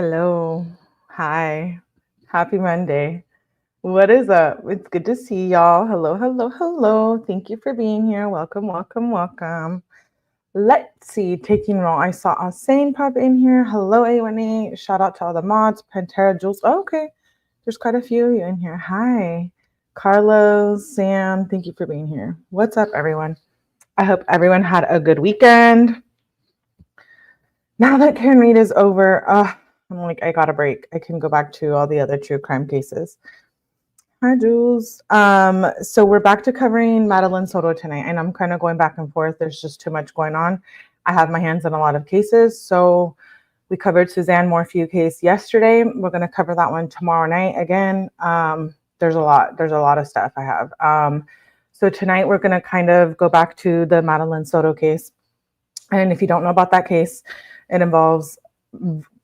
Hello. Hi. Happy Monday. What is up? It's good to see y'all. Hello, hello, hello. Thank you for being here. Welcome, welcome, welcome. Let's see. Taking roll. I saw Asane pop in here. Hello, A1A. Shout out to all the mods. Pantera, Jules. Oh, okay. There's quite a few of you in here. Hi. Carlos, Sam. Thank you for being here. What's up, everyone? I hope everyone had a good weekend. Now that Karen Read is over, I'm like, I got a break. I can go back to all the other true crime cases. Hi, Jules. So we're back to covering Madeline Soto tonight, and I'm kind of going back and forth. There's just too much going on. I have my hands on a lot of cases. So we covered Suzanne Morphew case yesterday. We're going to cover that one tomorrow night again. There's a lot of stuff I have. So tonight we're going to kind of go back to the Madeline Soto case. And if you don't know about that case, it involves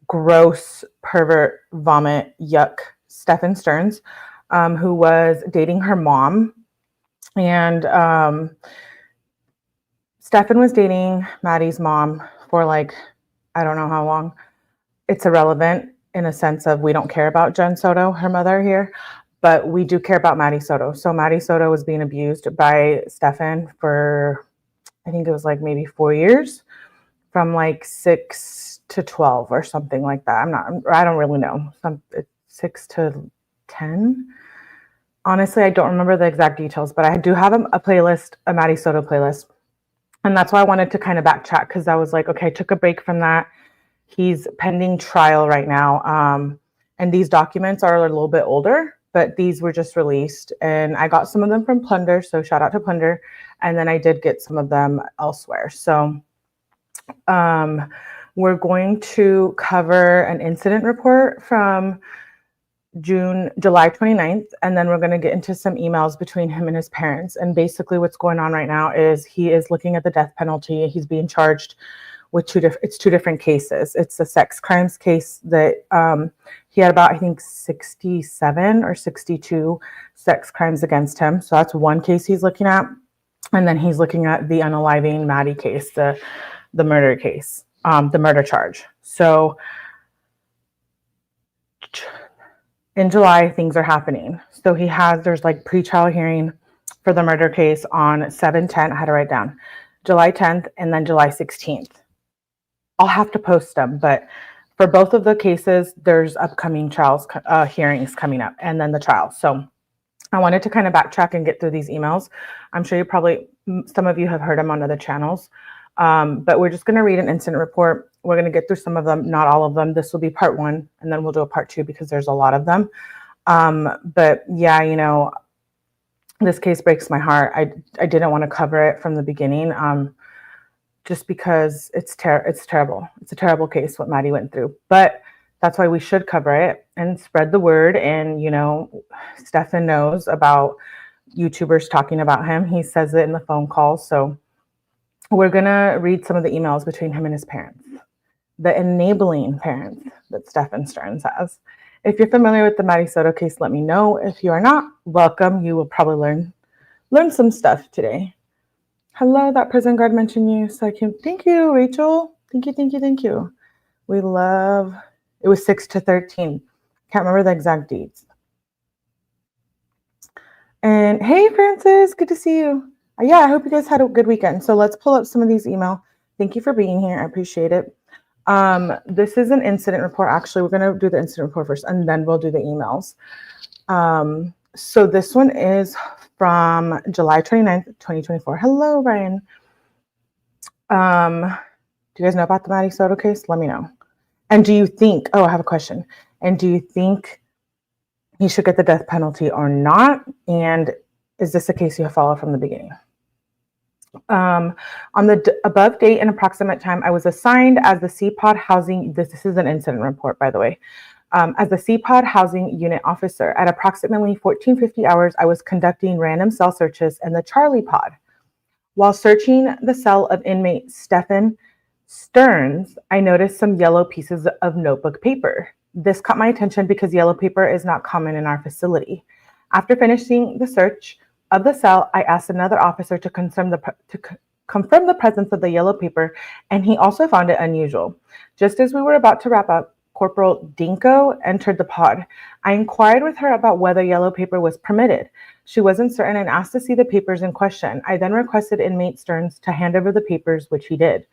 gross pervert vomit yuck Stephan Sterns, who was dating her mom. And Stephan was dating Maddie's mom for like, I don't know how long. It's irrelevant in a sense of we don't care about Jen Soto, her mother here, but we do care about Maddie Soto. So Maddie Soto was being abused by Stephan for, I think it was like maybe 4 years, from like 6 to 12 or something like that. I don't really know. 6 to 10. Honestly, I don't remember the exact details, but I do have a playlist, a Maddie Soto playlist. And that's why I wanted to kind of backtrack, because I was like, okay, I took a break from that. He's pending trial right now. And these documents are a little bit older, but these were just released. And I got some of them from Plunder, so shout out to Plunder. And then I did get some of them elsewhere. So we're going to cover an incident report from July 29th, and then we're going to get into some emails between him and his parents. And basically what's going on right now is he is looking at the death penalty. He's being charged with two different cases. It's a sex crimes case that he had about, I think, 67 or 62 sex crimes against him. So that's one case he's looking at. And then he's looking at the unaliving Maddie case, the murder case, the murder charge. So in July, things are happening. So there's like pre-trial hearing for the murder case on 7/10. I had to write down July 10th and then July 16th. I'll have to post them, but for both of the cases, there's upcoming hearings coming up, and then the trial. So I wanted to kind of backtrack and get through these emails. I'm sure some of you have heard them on other channels, but we're just going to read an incident report. We're going to get through some of them, not all of them. This will be part 1, and then we'll do a part 2 because there's a lot of them. But yeah, this case breaks my heart. I didn't want to cover it from the beginning, just because it's terrible. It's a terrible case what Maddie went through, but that's why we should cover it and spread the word. And, Stephan knows about YouTubers talking about him. He says it in the phone calls. So we're going to read some of the emails between him and his parents, the enabling parents that Stephan Sterns has. If you're familiar with the Maddie Soto case, let me know. If you are not, welcome. You will probably learn some stuff today. Hello, that prison guard mentioned you. So thank you, Rachel. Thank you. We love, it was 6 to 13. Can't remember the exact dates. And hey, Francis, good to see you. Yeah, I hope you guys had a good weekend. So let's pull up some of these emails. Thank you for being here. I appreciate it. This is an incident report. Actually, we're going to do the incident report first, and then we'll do the emails. So this one is from July 29th, 2024. Hello, Ryan. Do you guys know about the Maddie Soto case? Let me know. And do you think, I have a question. And do you think he should get the death penalty or not? And is this a case you follow from the beginning? On the above date and approximate time, I was assigned as the CPOD housing, this is an incident report, by the way, as the CPOD housing unit officer. At approximately 1450 hours, I was conducting random cell searches in the Charlie pod. While searching the cell of inmate Stephan Sterns, I noticed some yellow pieces of notebook paper. This caught my attention because yellow paper is not common in our facility. After finishing the search of the cell, I asked another officer to confirm the presence of the yellow paper, and he also found it unusual. Just as we were about to wrap up, Corporal 𝐭 entered the pod. I inquired with her about whether yellow paper was permitted. She wasn't certain and asked to see the papers in question. I then requested inmate Sterns to hand over the papers, which he did.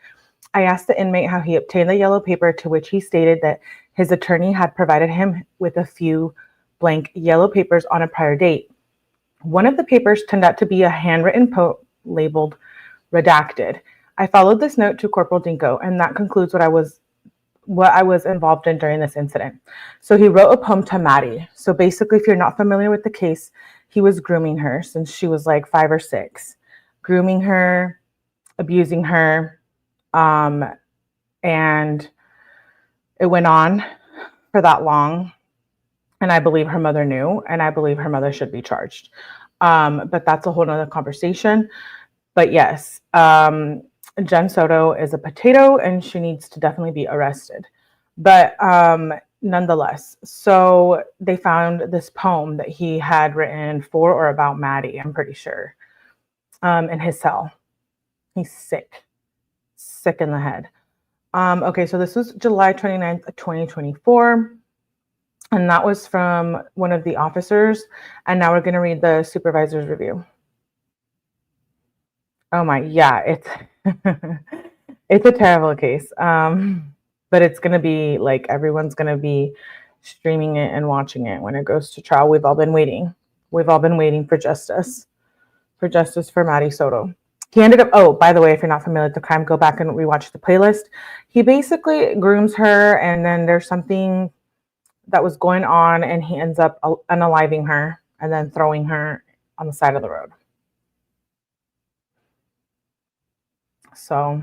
I asked the inmate how he obtained the yellow paper, to which he stated that his attorney had provided him with a few blank yellow papers on a prior date. One of the papers turned out to be a handwritten note labeled redacted. I followed this note to Corporal 𝐭, and that concludes what I was involved in during this incident. So he wrote a poem to Maddie. So basically, if you're not familiar with the case, he was grooming her since she was like 5 or 6, grooming her, abusing her, and it went on for that long. And I believe her mother knew, and I believe her mother should be charged. But that's a whole nother conversation. But yes, 𝐁 Soto is a potato and she needs to definitely be arrested. But nonetheless, so they found this poem that he had written for or about Maddie, I'm pretty sure, in his cell. He's sick in the head. Okay, so this was July 29th, 2024. And that was from one of the officers. And now we're going to read the supervisor's review. Oh my, yeah, it's it's a terrible case. But it's going to be like everyone's going to be streaming it and watching it when it goes to trial. We've all been waiting. We've all been waiting for justice for Maddie Soto. He ended up, oh, by the way, if you're not familiar with the crime, go back and rewatch the playlist. He basically grooms her, and then there's something that was going on, and he ends up unaliving her and then throwing her on the side of the road. So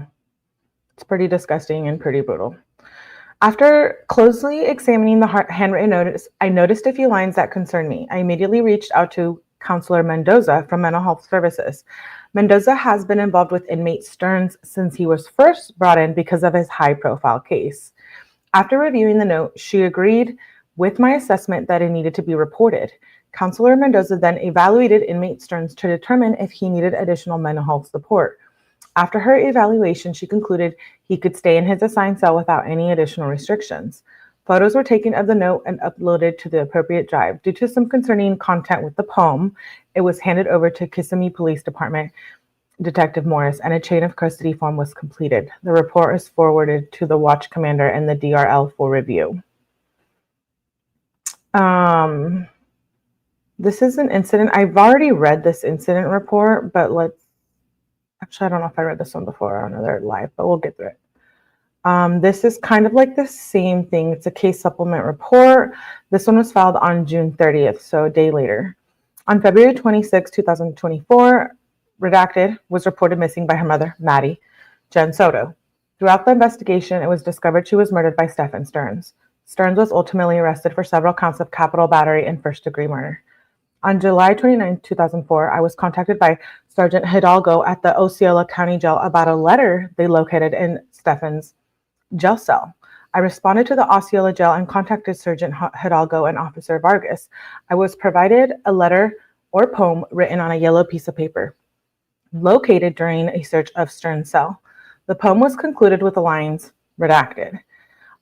it's pretty disgusting and pretty brutal. After closely examining the handwritten notice, I noticed a few lines that concerned me. I immediately reached out to Counselor Mendoza from Mental Health Services. Mendoza has been involved with inmate Sterns since he was first brought in because of his high-profile case. After reviewing the note, she agreed with my assessment that it needed to be reported. Counselor Mendoza then evaluated inmate Sterns to determine if he needed additional mental health support. After her evaluation, she concluded he could stay in his assigned cell without any additional restrictions. Photos were taken of the note and uploaded to the appropriate drive. Due to some concerning content with the poem, it was handed over to Kissimmee Police Department Detective Morris, and a chain of custody form was completed. The report is forwarded to the watch commander and the DRL for review. This is an incident. I've already read this incident report, but actually, I don't know if I read this one before on another live, but we'll get through it. This is kind of like the same thing. It's a case supplement report. This one was filed on June 30th, so a day later. On February 26, 2024, redacted, was reported missing by her mother, Maddie, 𝐁 Soto. Throughout the investigation, it was discovered she was murdered by Stephan Sterns. Sterns was ultimately arrested for several counts of capital battery and first-degree murder. On July 29, 2004, I was contacted by Sergeant Hidalgo at the Osceola County Jail about a letter they located in Stephan's jail cell. I responded to the Osceola Jail and contacted Sergeant Hidalgo and Officer Vargas. I was provided a letter or poem written on a yellow piece of paper, located during a search of Sterns' cell. The poem was concluded with the lines, redacted.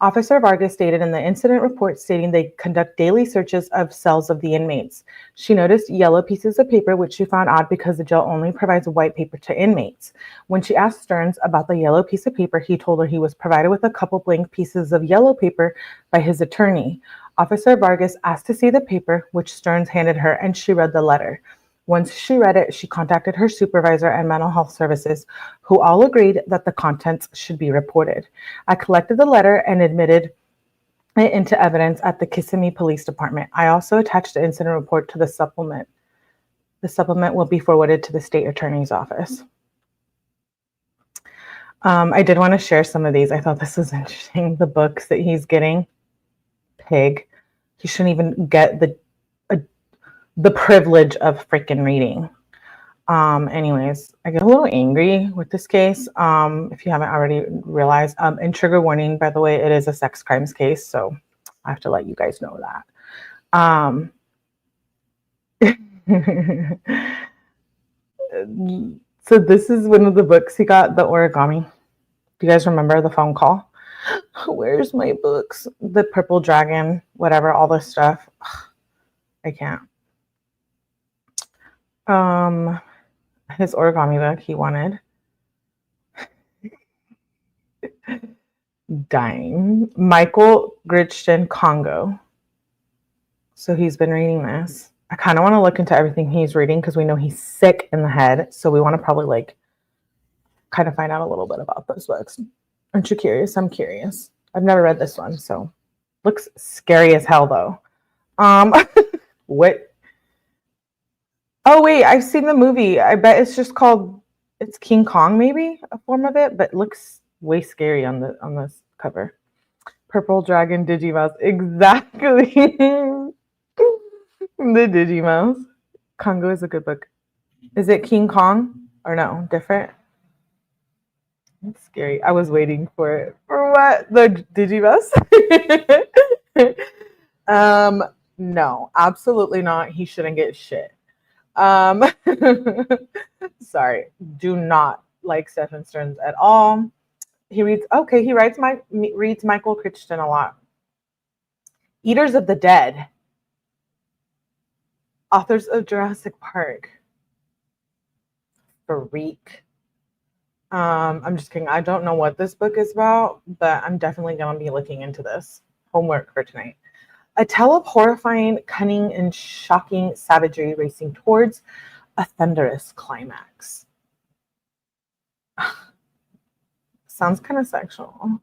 Officer Vargas stated in the incident report stating they conduct daily searches of cells of the inmates. She noticed yellow pieces of paper, which she found odd because the jail only provides white paper to inmates. When she asked Sterns about the yellow piece of paper, he told her he was provided with a couple blank pieces of yellow paper by his attorney. Officer Vargas asked to see the paper, which Sterns handed her, and she read the letter. Once she read it, she contacted her supervisor and mental health services, who all agreed that the contents should be reported. I collected the letter and admitted it into evidence at the Kissimmee Police Department. I also attached the incident report to the supplement. The supplement will be forwarded to the state attorney's office. I did want to share some of these. I thought this was interesting. The books that he's getting. Pig. He shouldn't even get the privilege of freaking reading. Anyways, I get a little angry with this case. If you haven't already realized, and trigger warning, by the way, it is a sex crimes case, so I have to let you guys know that. So this is one of the books he got, the origami. Do you guys remember the phone call? Where's my books? The Purple Dragon, whatever, all this stuff. I can't. His origami book he wanted. Dying. 𝐌𝐞𝐥𝐥𝐲-𝐕𝐞𝐫𝐬𝐞. So he's been reading this. I kind of want to look into everything he's reading because we know he's sick in the head. So we want to probably like kind of find out a little bit about those books. Aren't you curious? I'm curious. I've never read this one, so looks scary as hell though. What? Oh wait, I've seen the movie. I bet it's just called it's King Kong, maybe a form of it, but looks way scary on this cover. Purple Dragon Digimouse. Exactly. The Digimouse. Congo is a good book. Is it King Kong or no? Different? It's scary. I was waiting for it. For what? The Digimouse? No, absolutely not. He shouldn't get shit. Sorry. Do not like Stephan Sterns at all. He reads reads Michael Crichton a lot. Eaters of the Dead. Authors of Jurassic Park. Freak. I'm just kidding. I don't know what this book is about, but I'm definitely going to be looking into this. Homework for tonight. A tale of horrifying, cunning, and shocking savagery racing towards a thunderous climax. Sounds kind of sexual.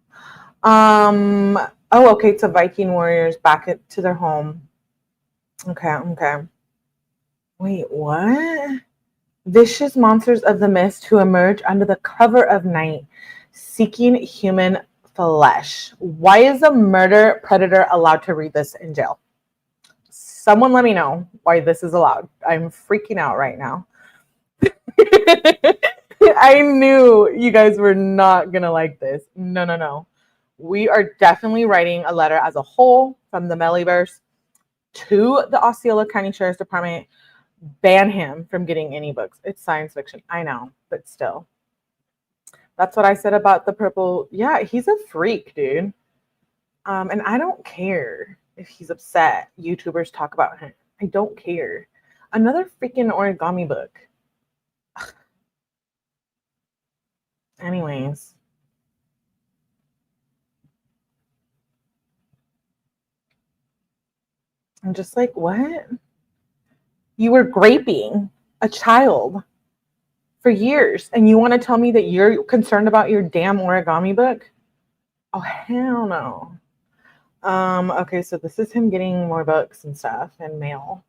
Oh, okay. It's a Viking warriors back to their home. Okay. Wait, what? Vicious monsters of the mist who emerge under the cover of night, seeking human flesh. Why is a murder predator allowed to read this in jail? Someone let me know why this is allowed. I'm freaking out right now. I knew you guys were not going to like this. No. We are definitely writing a letter as a whole from the Mellyverse to the Osceola County Sheriff's Department. Ban him from getting any books. It's science fiction. I know, but still. That's what I said about the purple. Yeah, he's a freak, dude. And I don't care if he's upset. YouTubers talk about him. I don't care. Another freaking origami book. Anyways. I'm just like, what? You were graping a child for years, and you want to tell me that you're concerned about your damn origami book? Oh, hell no. Okay, so this is him getting more books and stuff and mail.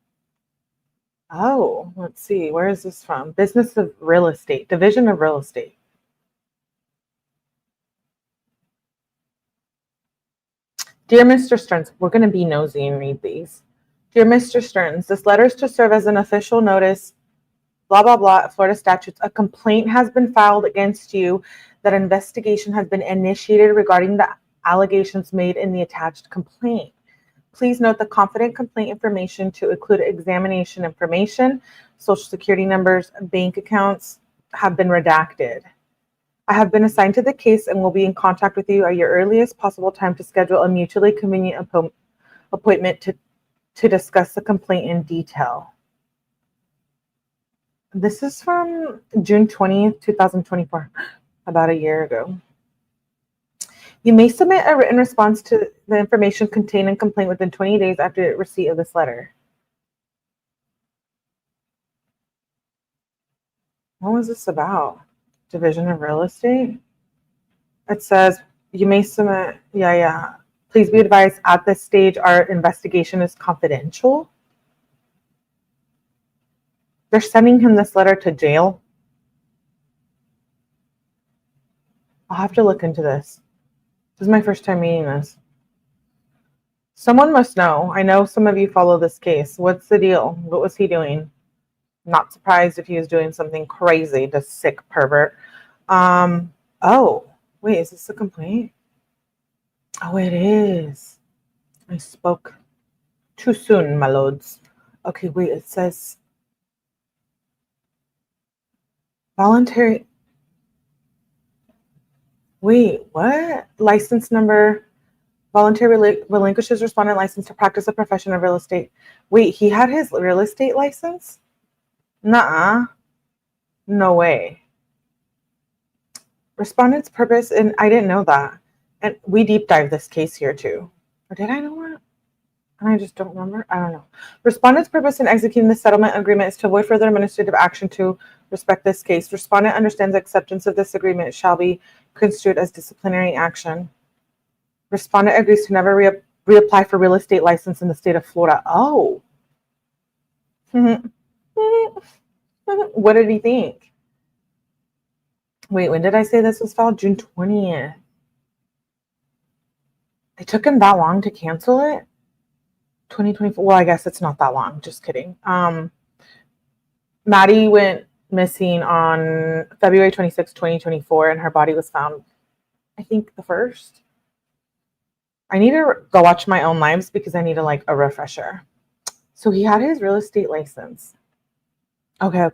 Oh, let's see. Where is this from? Business of Real Estate, Division of Real Estate. Dear Mr. Sterns, we're going to be nosy and read these. Dear Mr. Sterns, this letter is to serve as an official notice, blah, blah, blah, Florida statutes. A complaint has been filed against you that investigation has been initiated regarding the allegations made in the attached complaint. Please note the confident complaint information to include examination information, social security numbers, bank accounts have been redacted. I have been assigned to the case and will be in contact with you at your earliest possible time to schedule a mutually convenient appointment to discuss the complaint in detail. This is from June 20th, 2024, about a year ago. You may submit a written response to the information contained in complaint within 20 days after receipt of this letter. What was this about? Division of Real Estate? It says you may submit, yeah. Please be advised at this stage our investigation is confidential. They're sending him this letter to jail. I'll have to look into this. This is my first time reading this. Someone must know. I know some of you follow this case. What's the deal? What was he doing? Not surprised if he was doing something crazy, the sick pervert. Oh, wait, is this a complaint? Oh, it is. I spoke too soon, my lords. Okay, wait, it says voluntary. Wait, what? License number, voluntary relinquishes respondent license to practice a profession of real estate. Wait, he had his real estate license? Nuh-uh. No way. Respondent's purpose, and I didn't know that. And we deep dive this case here too. Or did I know that? I just don't remember. I don't know. Respondent's purpose in executing the settlement agreement is to avoid further administrative action to respect this case. Respondent understands acceptance of this agreement shall be construed as disciplinary action. Respondent agrees to never reapply for real estate license in the state of Florida. Oh. What did he think? Wait, when did I say this was filed? June 20th. It took him that long to cancel it? 2024. Well, I guess it's not that long. Just kidding. Maddie went missing on February 26, 2024, and her body was found, I think, the 1st. I need to go watch my own lives because I need a refresher. So he had his real estate license. Okay.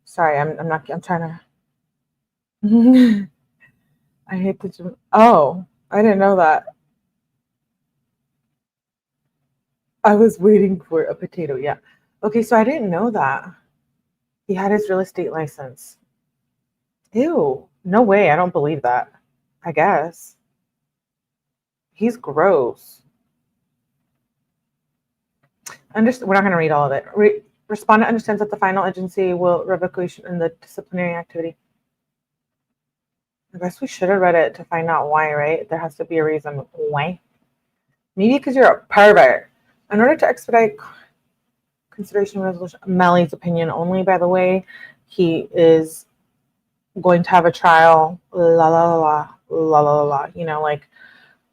Sorry, I'm trying to. I hate the. Oh, I didn't know that. I was waiting for a potato. Yeah. Okay, so I didn't know that. He had his real estate license. Ew. No way. I don't believe that. I guess. He's gross. We're not going to read all of it. Respondent understands that the final agency will revocation in the disciplinary activity. I guess we should have read it to find out why, right? There has to be a reason why. Maybe because you're a pervert. In order to expedite consideration resolution, Melly's opinion only, by the way, he is going to have a trial,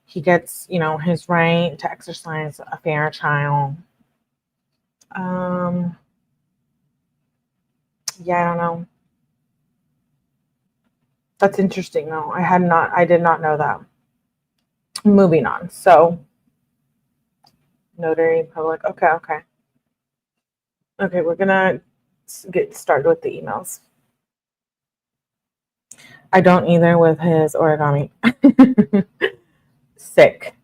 he gets, his right to exercise a fair trial. Yeah, I don't know. That's interesting though. I did not know that. Moving on. So notary public. Okay, we're gonna get started with the emails. I don't either with his origami. Sick.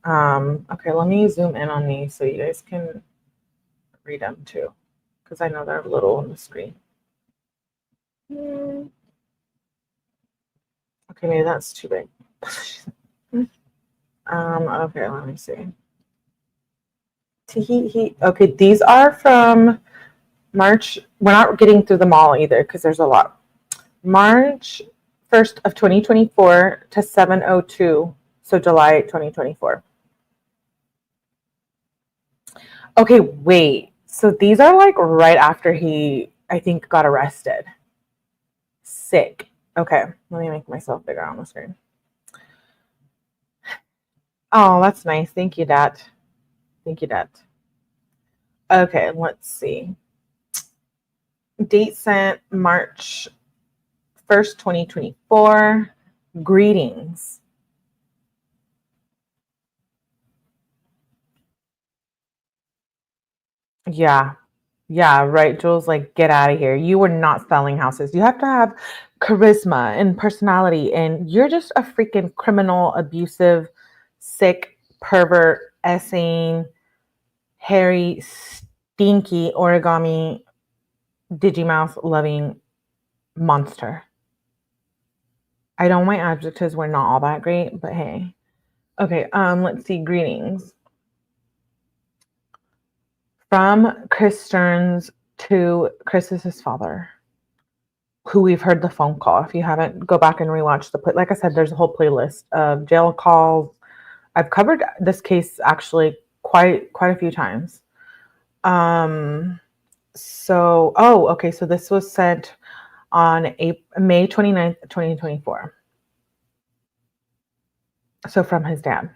Okay, let me zoom in on these so you guys can read them too, because I know they're little on the screen. Okay, maybe that's too big. Okay, let me see. Okay, these are from March. We're not getting through them all either because there's a lot. March 1st of 2024 to 7/02, so July 2024. Okay, wait. So these are right after he, I think, got arrested. Sick. Okay, let me make myself bigger on the screen. Oh, that's nice. Thank you, Dat. Okay, let's see. Date sent March 1st, 2024. Greetings. Yeah, right. Jules, get out of here. You were not selling houses. You have to have charisma and personality, and you're just a freaking criminal, abusive, sick, pervert, essaying, hairy, stinky, origami, digimouse loving monster. I know my adjectives were not all that great, but hey. Okay, let's see. Greetings. From Chris Sterns to Chris is his father, who we've heard the phone call. If you haven't, go back and rewatch like I said, there's a whole playlist of jail calls. I've covered this case actually quite a few times. So this was sent on May 29th, 2024. So from his dad.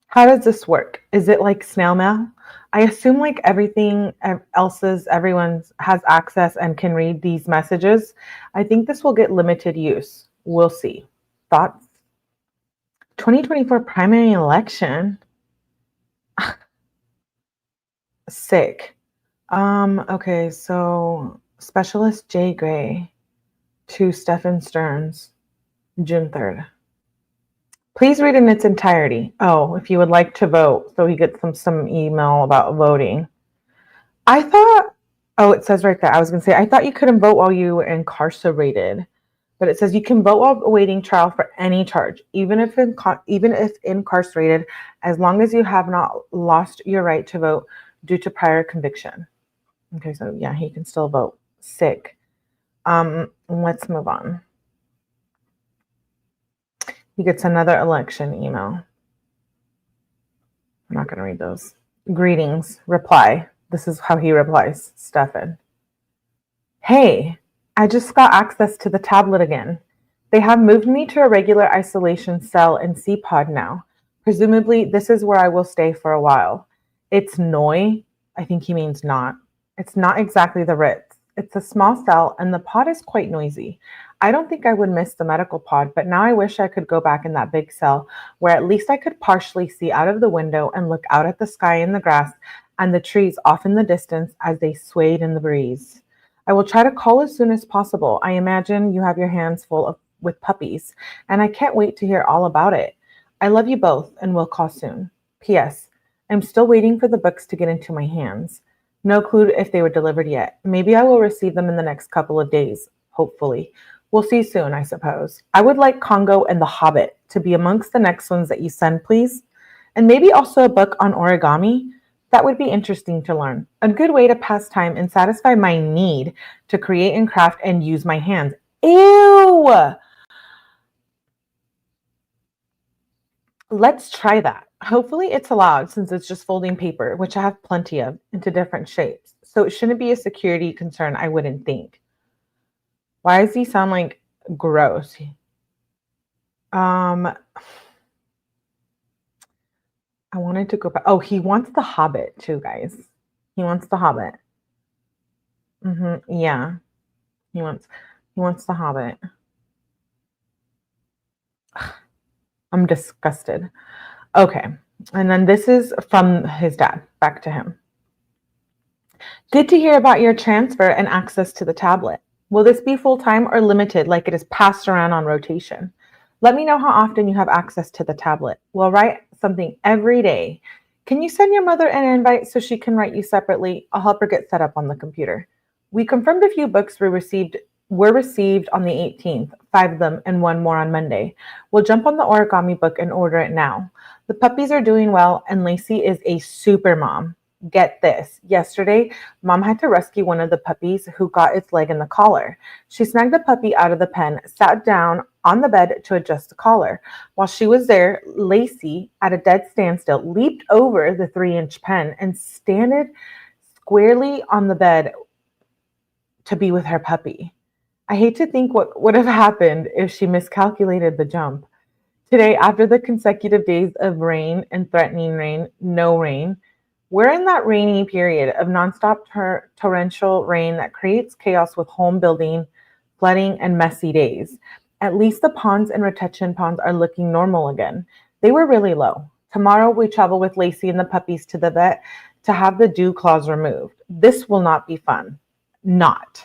How does this work? Is it like snail mail? I assume everything everyone has access and can read these messages. I think this will get limited use. We'll see. Thoughts? 2024 primary election? Sick. Okay, so Specialist J. Gray to Stephan Sterns. June 3rd. Please read in its entirety. Oh, if you would like to vote. So he gets some email about voting. I thought, oh, it says right there. I was going to say, I thought you couldn't vote while you were incarcerated. But it says you can vote while awaiting trial for any charge, even if incarcerated, as long as you have not lost your right to vote due to prior conviction. Okay, so yeah, he can still vote. Sick. Let's move on. He gets another election email. I'm not going to read those. Greetings. Reply. This is how he replies. Stephan. Hey, I just got access to the tablet again. They have moved me to a regular isolation cell in C-Pod now. Presumably, this is where I will stay for a while. It's Noi. I think he means not. It's not exactly the Ritz. It's a small cell, and the pod is quite noisy. I don't think I would miss the medical pod, but now I wish I could go back in that big cell where at least I could partially see out of the window and look out at the sky and the grass and the trees off in the distance as they swayed in the breeze. I will try to call as soon as possible. I imagine you have your hands full with puppies, and I can't wait to hear all about it. I love you both, and we'll call soon. P.S. I'm still waiting for the books to get into my hands. No clue if they were delivered yet. Maybe I will receive them in the next couple of days, hopefully. We'll see soon, I suppose. I would like 𝐿𝐴𝐿 and The Hobbit to be amongst the next ones that you send, please. And maybe also a book on origami. That would be interesting to learn. A good way to pass time and satisfy my need to create and craft and use my hands. Ew! Let's try that. Hopefully it's allowed since it's just folding paper, which I have plenty of, into different shapes. So it shouldn't be a security concern, I wouldn't think. Why does he sound like gross? I wanted to go back. Oh, he wants The Hobbit too, guys. He wants The Hobbit. Yeah. He wants The Hobbit. I'm disgusted. Okay. And then this is from his dad. Back to him. Good to hear about your transfer and access to the tablet. Will this be full-time or limited, like it is passed around on rotation? Let me know how often you have access to the tablet. We'll write something every day. Can you send your mother an invite so she can write you separately? I'll help her get set up on the computer. We confirmed a few books were received on the 18th, 5 of them, and 1 more on Monday. We'll jump on the origami book and order it now. The puppies are doing well, and Lacey is a super mom. Get this. Yesterday, Mom had to rescue one of the puppies who got its leg in the collar. She snagged the puppy out of the pen, sat down on the bed to adjust the collar. While she was there, Lacey, at a dead standstill, leaped over the 3-inch pen and standed squarely on the bed to be with her puppy. I hate to think what would have happened if she miscalculated the jump. Today, after the consecutive days of rain and threatening rain, no rain, we're in that rainy period of nonstop torrential rain that creates chaos with home building, flooding, and messy days. At least the ponds and retention ponds are looking normal again. They were really low. Tomorrow, we travel with Lacey and the puppies to the vet to have the dew claws removed. This will not be fun. Not.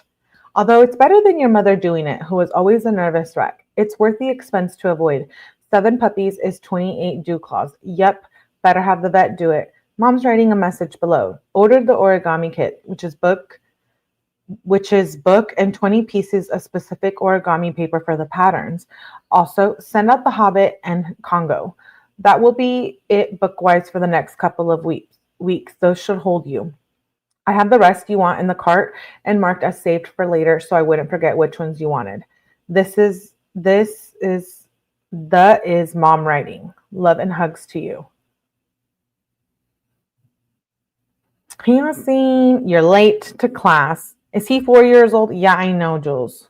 Although it's better than your mother doing it, who was always a nervous wreck. It's worth the expense to avoid. 7 puppies is 28 dew claws. Yep, better have the vet do it. Mom's writing a message below. Ordered the origami kit, which is book and 20 pieces of specific origami paper for the patterns. Also, send out The Hobbit and 𝐿𝐴𝐿. That will be it book-wise for the next couple of weeks. Those should hold you. I have the rest you want in the cart and marked as saved for later so I wouldn't forget which ones you wanted. This is Mom writing. Love and hugs to you. Hansen, you're late to class. Is he 4 years old? Yeah, I know, Jules.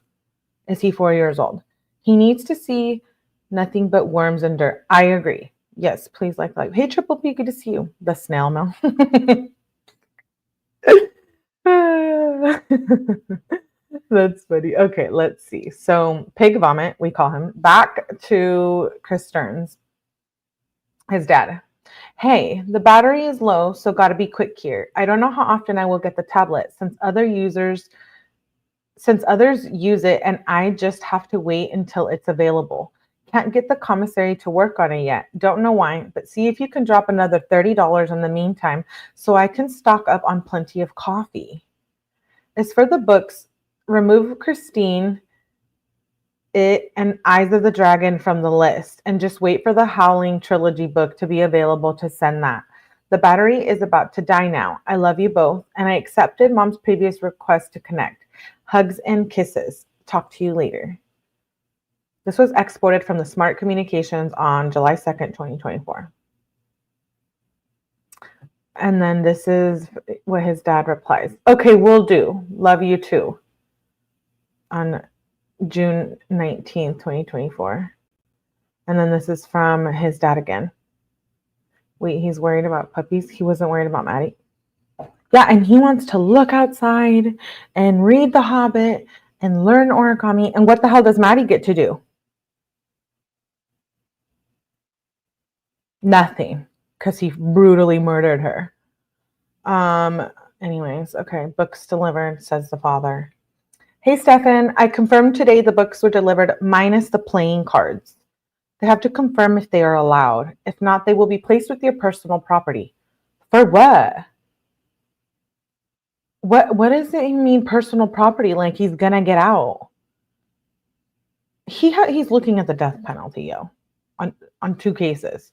Is he 4 years old? He needs to see nothing but worms and dirt. I agree. Yes, please like. Hey, Triple P, good to see you. The snail mail. That's funny. Okay, let's see. So, Pig Vomit, we call him. Back to Chris Sterns, his dad. Hey, the battery is low, so gotta be quick here. I don't know how often I will get the tablet since other users since others use it and I just have to wait until it's available. Can't get the commissary to work on it yet. Don't know why, but see if you can drop another $30 in the meantime so I can stock up on plenty of coffee. As for the books, remove Christine, It, and Eyes of the Dragon from the list and just wait for the Howling trilogy book to be available to send that. The battery is about to die now. I love you both, and I accepted Mom's previous request to connect. Hugs and kisses. Talk to you later. This was exported from the Smart Communications on July 2nd, 2024. And then this is what his dad replies. Okay, will do. Love you too. On June 19th, 2024. And then this is from his dad again. Wait, he's worried about puppies? He wasn't worried about Maddie? Yeah, and he wants to look outside and read The Hobbit and learn origami. And what the hell does Maddie get to do? Nothing, because he brutally murdered her. Anyways, okay, books delivered, says the father. Hey, Stephan, I confirmed today the books were delivered minus the playing cards. They have to confirm if they are allowed. If not, they will be placed with your personal property. For what? What does it mean, personal property? Like he's gonna get out? He's looking at the death penalty, yo, on 2 cases.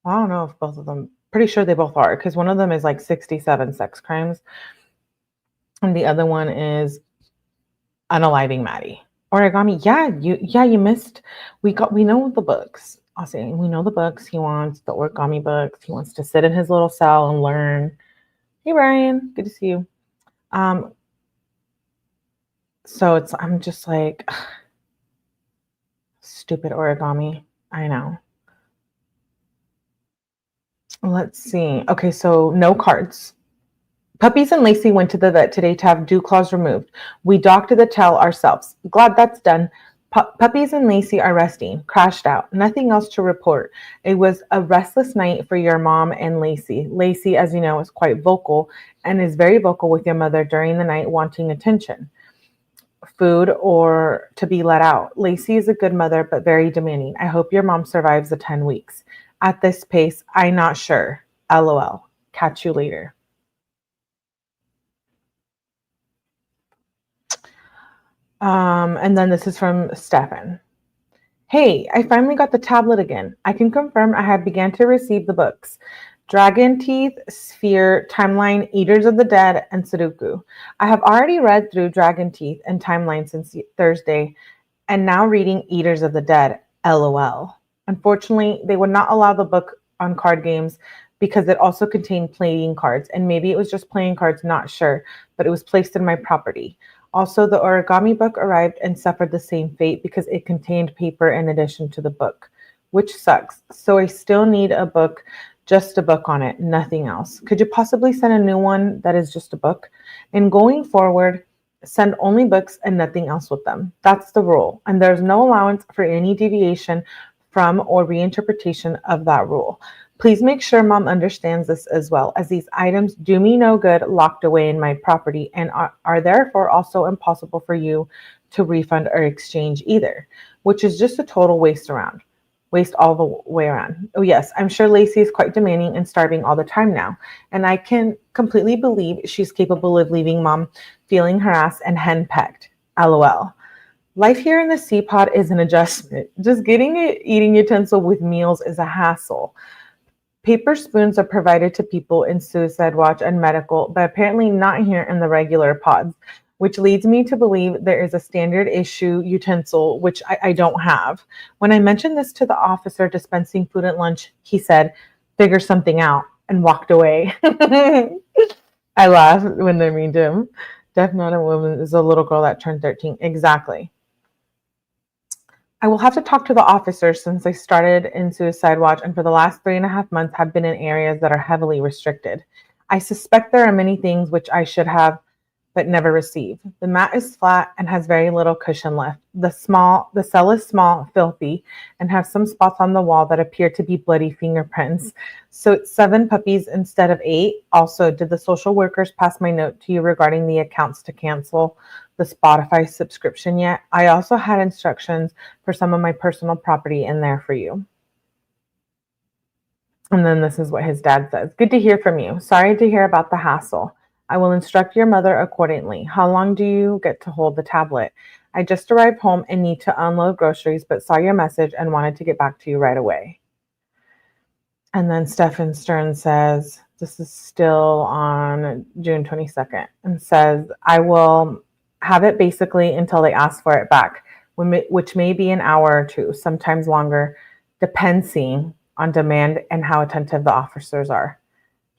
Well, I don't know if both of them. Pretty sure they both are, because one of them is like 67 sex crimes, and the other one is unaliving Maddie. Origami, yeah, you missed. We know the books. I'll say we know the books. He wants the origami books. He wants to sit in his little cell and learn. Hey, Ryan, good to see you. So I'm just like, stupid origami. I know. Let's see. Okay, so no cards. Puppies and Lacey went to the vet today to have dew claws removed. We docked the tail ourselves. Glad that's done. Puppies and Lacey are resting. Crashed out. Nothing else to report. It was a restless night for your mom and Lacey. Lacey, as you know, is quite vocal and is very vocal with your mother during the night, wanting attention, food, or to be let out. Lacey is a good mother, but very demanding. I hope your mom survives the 10 weeks. At this pace, I'm not sure. LOL. Catch you later. And then this is from Stephan. Hey, I finally got the tablet again. I can confirm I have began to receive the books. Dragon Teeth, Sphere, Timeline, Eaters of the Dead, and Sudoku. I have already read through Dragon Teeth and Timeline since Thursday, and now reading Eaters of the Dead. LOL. Unfortunately, they would not allow the book on card games because it also contained playing cards, and maybe it was just playing cards, not sure, but it was placed in my property. Also, the origami book arrived and suffered the same fate because it contained paper in addition to the book, which sucks. So I still need a book, just a book on it, nothing else. Could you possibly send a new one that is just a book? And going forward, send only books and nothing else with them. That's the rule, and there's no allowance for any deviation from or reinterpretation of that rule. Please make sure Mom understands this as well, as these items do me no good locked away in my property and are therefore also impossible for you to refund or exchange either, which is just a total waste all the way around. Oh yes, I'm sure Lacey is quite demanding and starving all the time now, and I can completely believe she's capable of leaving Mom feeling harassed and henpecked. LOL. Life here in the sea pod is an adjustment. Just getting an eating utensil with meals is a hassle. Paper spoons are provided to people in Suicide Watch and medical, but apparently not here in the regular pods, which leads me to believe there is a standard issue utensil, which I don't have. When I mentioned this to the officer dispensing food at lunch, he said, figure something out, and walked away. I laugh when they're mean to him. Deaf not a woman is a little girl that turned 13. Exactly. I will have to talk to the officers since I started in Suicide Watch and for the last 3.5 months have been in areas that are heavily restricted. I suspect there are many things which I should have but never receive. The mat is flat and has very little cushion left. The cell is small, filthy, and has some spots on the wall that appear to be bloody fingerprints. So it's 7 puppies instead of 8. Also, did the social workers pass my note to you regarding the accounts to cancel the Spotify subscription yet? I also had instructions for some of my personal property in there for you. And then this is what his dad says. Good to hear from you. Sorry to hear about the hassle. I will instruct your mother accordingly. How long do you get to hold the tablet? I just arrived home and need to unload groceries, but saw your message and wanted to get back to you right away. And then Stephan Sterns says, this is still on June 22nd, and says, I will have it basically until they ask for it back, which may be an hour or two, sometimes longer, depending on demand and how attentive the officers are.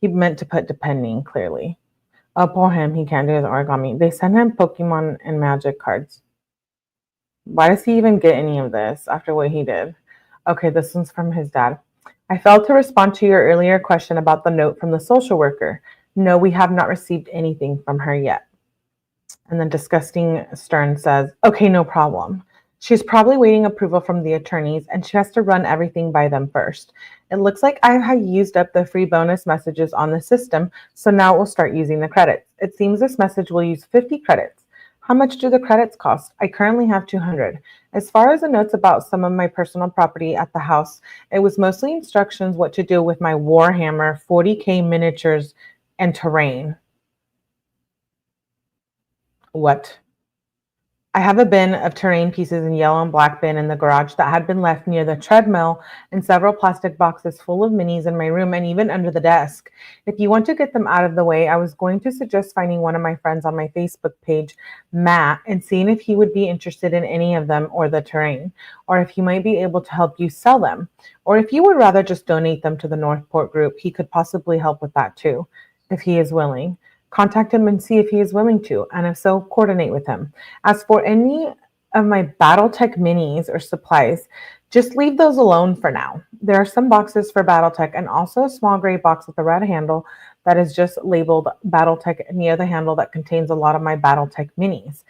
He meant to put depending, clearly. Oh, poor him. He can't do his origami. They send him Pokemon and Magic cards. Why does he even get any of this after what he did? Okay, this one's from his dad. I failed to respond to your earlier question about the note from the social worker. No, we have not received anything from her yet. And then Disgusting Stern says, okay, no problem. She's probably waiting approval from the attorneys, and she has to run everything by them first. It looks like I have used up the free bonus messages on the system, so now it will start using the credits. It seems this message will use 50 credits. How much do the credits cost? I currently have 200. As far as the notes about some of my personal property at the house, it was mostly instructions what to do with my Warhammer 40K miniatures and terrain. What? I have a bin of terrain pieces in yellow and black bin in the garage that had been left near the treadmill, and several plastic boxes full of minis in my room and even under the desk. If you want to get them out of the way, I was going to suggest finding one of my friends on my Facebook page, Matt, and seeing if he would be interested in any of them or the terrain, or if he might be able to help you sell them. Or if you would rather just donate them to the Northport group, he could possibly help with that too, if he is willing. Contact him and see if he is willing to, and if so, coordinate with him. As for any of my BattleTech minis or supplies, just leave those alone for now. There are some boxes for BattleTech and also a small gray box with a red handle that is just labeled BattleTech near the handle that contains a lot of my BattleTech minis.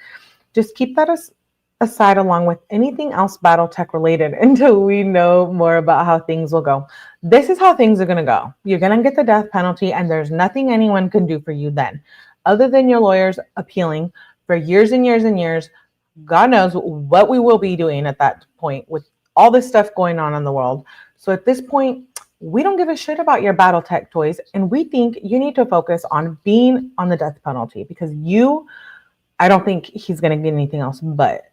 Just keep that aside along with anything else BattleTech related until we know more about how things will go. This is how things are going to go. You're going to get the death penalty, and there's nothing anyone can do for you then, other than your lawyers appealing for years and years and years. God knows what we will be doing at that point with all this stuff going on in the world. So at this point, we don't give a shit about your BattleTech toys, and we think you need to focus on being on the death penalty, because I don't think he's going to get anything else, but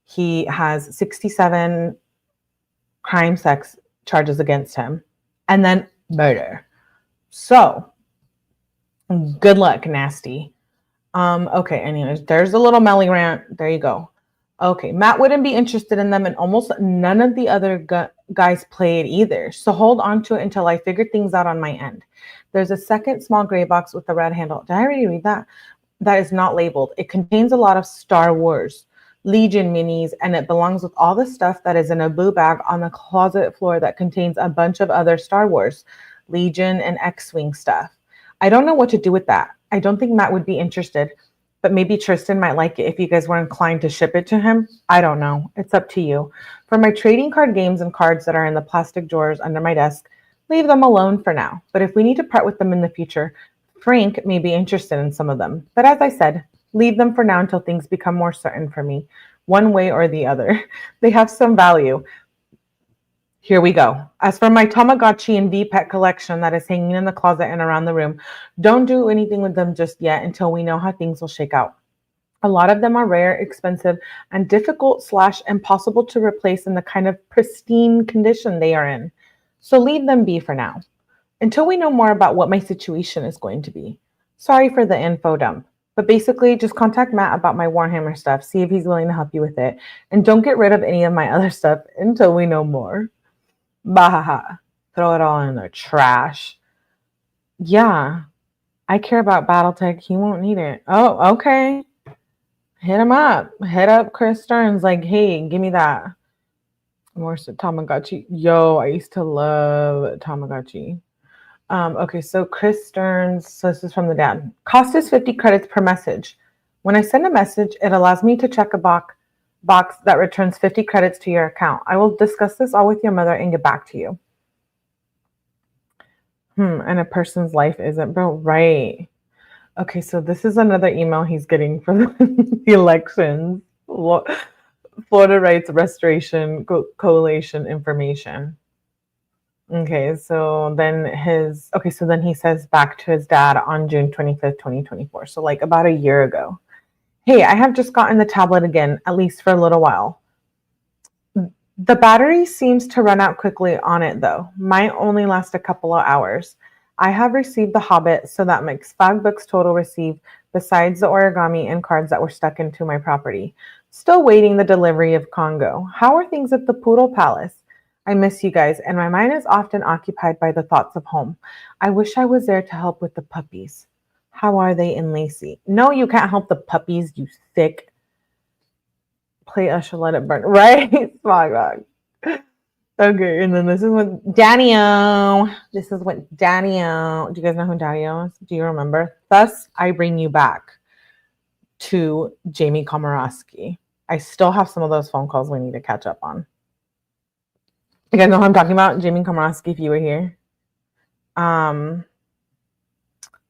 he has 67 crime sex charges against him, and then murder. So good luck, nasty. Okay, anyways, there's a little Melly rant. There you go. Okay, Matt wouldn't be interested in them, and almost none of the other guys play it either. So hold on to it until I figure things out on my end. There's a second small gray box with the red handle. Did I already read that? That is not labeled. It contains a lot of Star Wars Legion minis, and it belongs with all the stuff that is in a blue bag on the closet floor that contains a bunch of other Star Wars, Legion, and X-Wing stuff. I don't know what to do with that. I don't think Matt would be interested, but maybe Tristan might like it if you guys were inclined to ship it to him. I don't know. It's up to you. For my trading card games and cards that are in the plastic drawers under my desk, leave them alone for now. But if we need to part with them in the future, Frank may be interested in some of them. But as I said, leave them for now until things become more certain for me, one way or the other. They have some value. Here we go. As for my Tamagotchi and V-Pet collection that is hanging in the closet and around the room, don't do anything with them just yet until we know how things will shake out. A lot of them are rare, expensive, and difficult / impossible to replace in the kind of pristine condition they are in. So leave them be for now, until we know more about what my situation is going to be. Sorry for the info dump. But basically, just contact Matt about my Warhammer stuff, see if he's willing to help you with it, and don't get rid of any of my other stuff until we know more. Bahaha. Throw it all in the trash. Yeah, I care about BattleTech. He won't need it. Oh, okay. Hit him up. Hit up Chris Sterns. Like, hey, give me that. More Tamagotchi. Yo, I used to love Tamagotchi. Okay, so Chris Sterns, so this is from the dad. Cost is 50 credits per message. When I send a message, it allows me to check a box that returns 50 credits to your account. I will discuss this all with your mother and get back to you. And a person's life isn't, bro, right. Okay, so this is another email he's getting from the elections. Florida Rights Restoration Coalition information. Okay, so then he says back to his dad on June 25th, 2024. So like about a year ago. Hey, I have just gotten the tablet again, at least for a little while. The battery seems to run out quickly on it though. Might only last a couple of hours. I have received The Hobbit, so that makes 5 books total received, besides the origami and cards that were stuck into my property. Still waiting the delivery of Congo. How are things at the Poodle Palace? I miss you guys, and my mind is often occupied by the thoughts of home. I wish I was there to help with the puppies. How are they in Lacey? No, you can't help the puppies, you sick. Play Usher, Let It Burn. Right? Smog dog. Okay, and then this is what Daddy-O. This is what Daddy-O. Do you guys know who Daddy-O is? Do you remember? Thus, I bring you back to 𝐁𝐞𝐜𝐸. I still have some of those phone calls we need to catch up on. You guys know who I'm talking about? 𝐁𝐞𝐜𝐸, if you were here.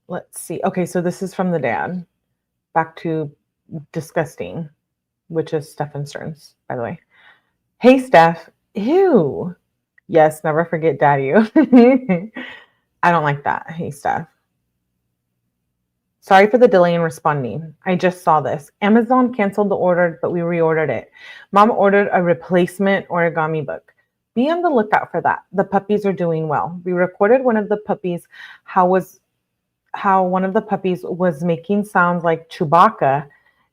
Let's see. Okay, so this is from the dad. Back to disgusting, which is Stephan Sterns, by the way. Hey, Steph. Ew. Yes, never forget Daddy. I don't like that. Hey, Steph. Sorry for the delay in responding. I just saw this. Amazon canceled the order, but we reordered it. Mom ordered a replacement origami book. Be on the lookout for that. The puppies are doing well. We recorded one of the puppies, how one of the puppies was making sounds like Chewbacca,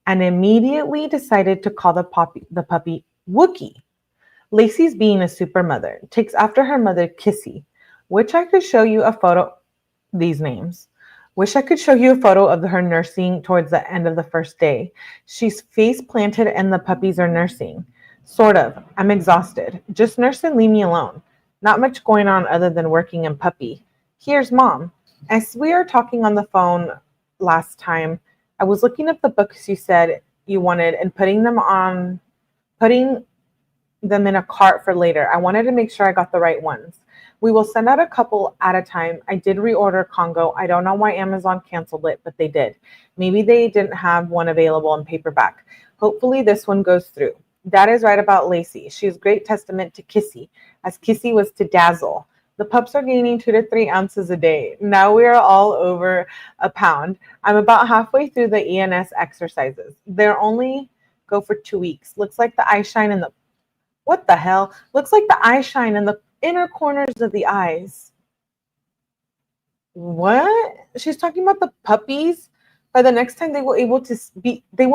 and immediately decided to call the puppy Wookiee. Lacey's being a super mother, takes after her mother Kissy, which I could show you a photo, these names. Wish I could show you a photo of her nursing towards the end of the first day. She's face planted and the puppies are nursing. Sort of. I'm exhausted. Just nurse and leave me alone. Not much going on other than working and puppy. Here's Mom. As we were talking on the phone last time, I was looking up the books you said you wanted and putting them in a cart for later. I wanted to make sure I got the right ones. We will send out a couple at a time. I did reorder Congo. I don't know why Amazon canceled it, but they did. Maybe they didn't have one available in paperback. Hopefully this one goes through. Dad is right about Lacey. She is great testament to Kissy, as Kissy was to Dazzle. The pups are gaining 2 to 3 ounces a day. Now we are all over a pound. I'm about halfway through the ENS exercises. They're only go for 2 weeks. Looks like the eye shine in the What the hell? Looks like the eye shine in the inner corners of the eyes. What? She's talking about the puppies. By the next time they will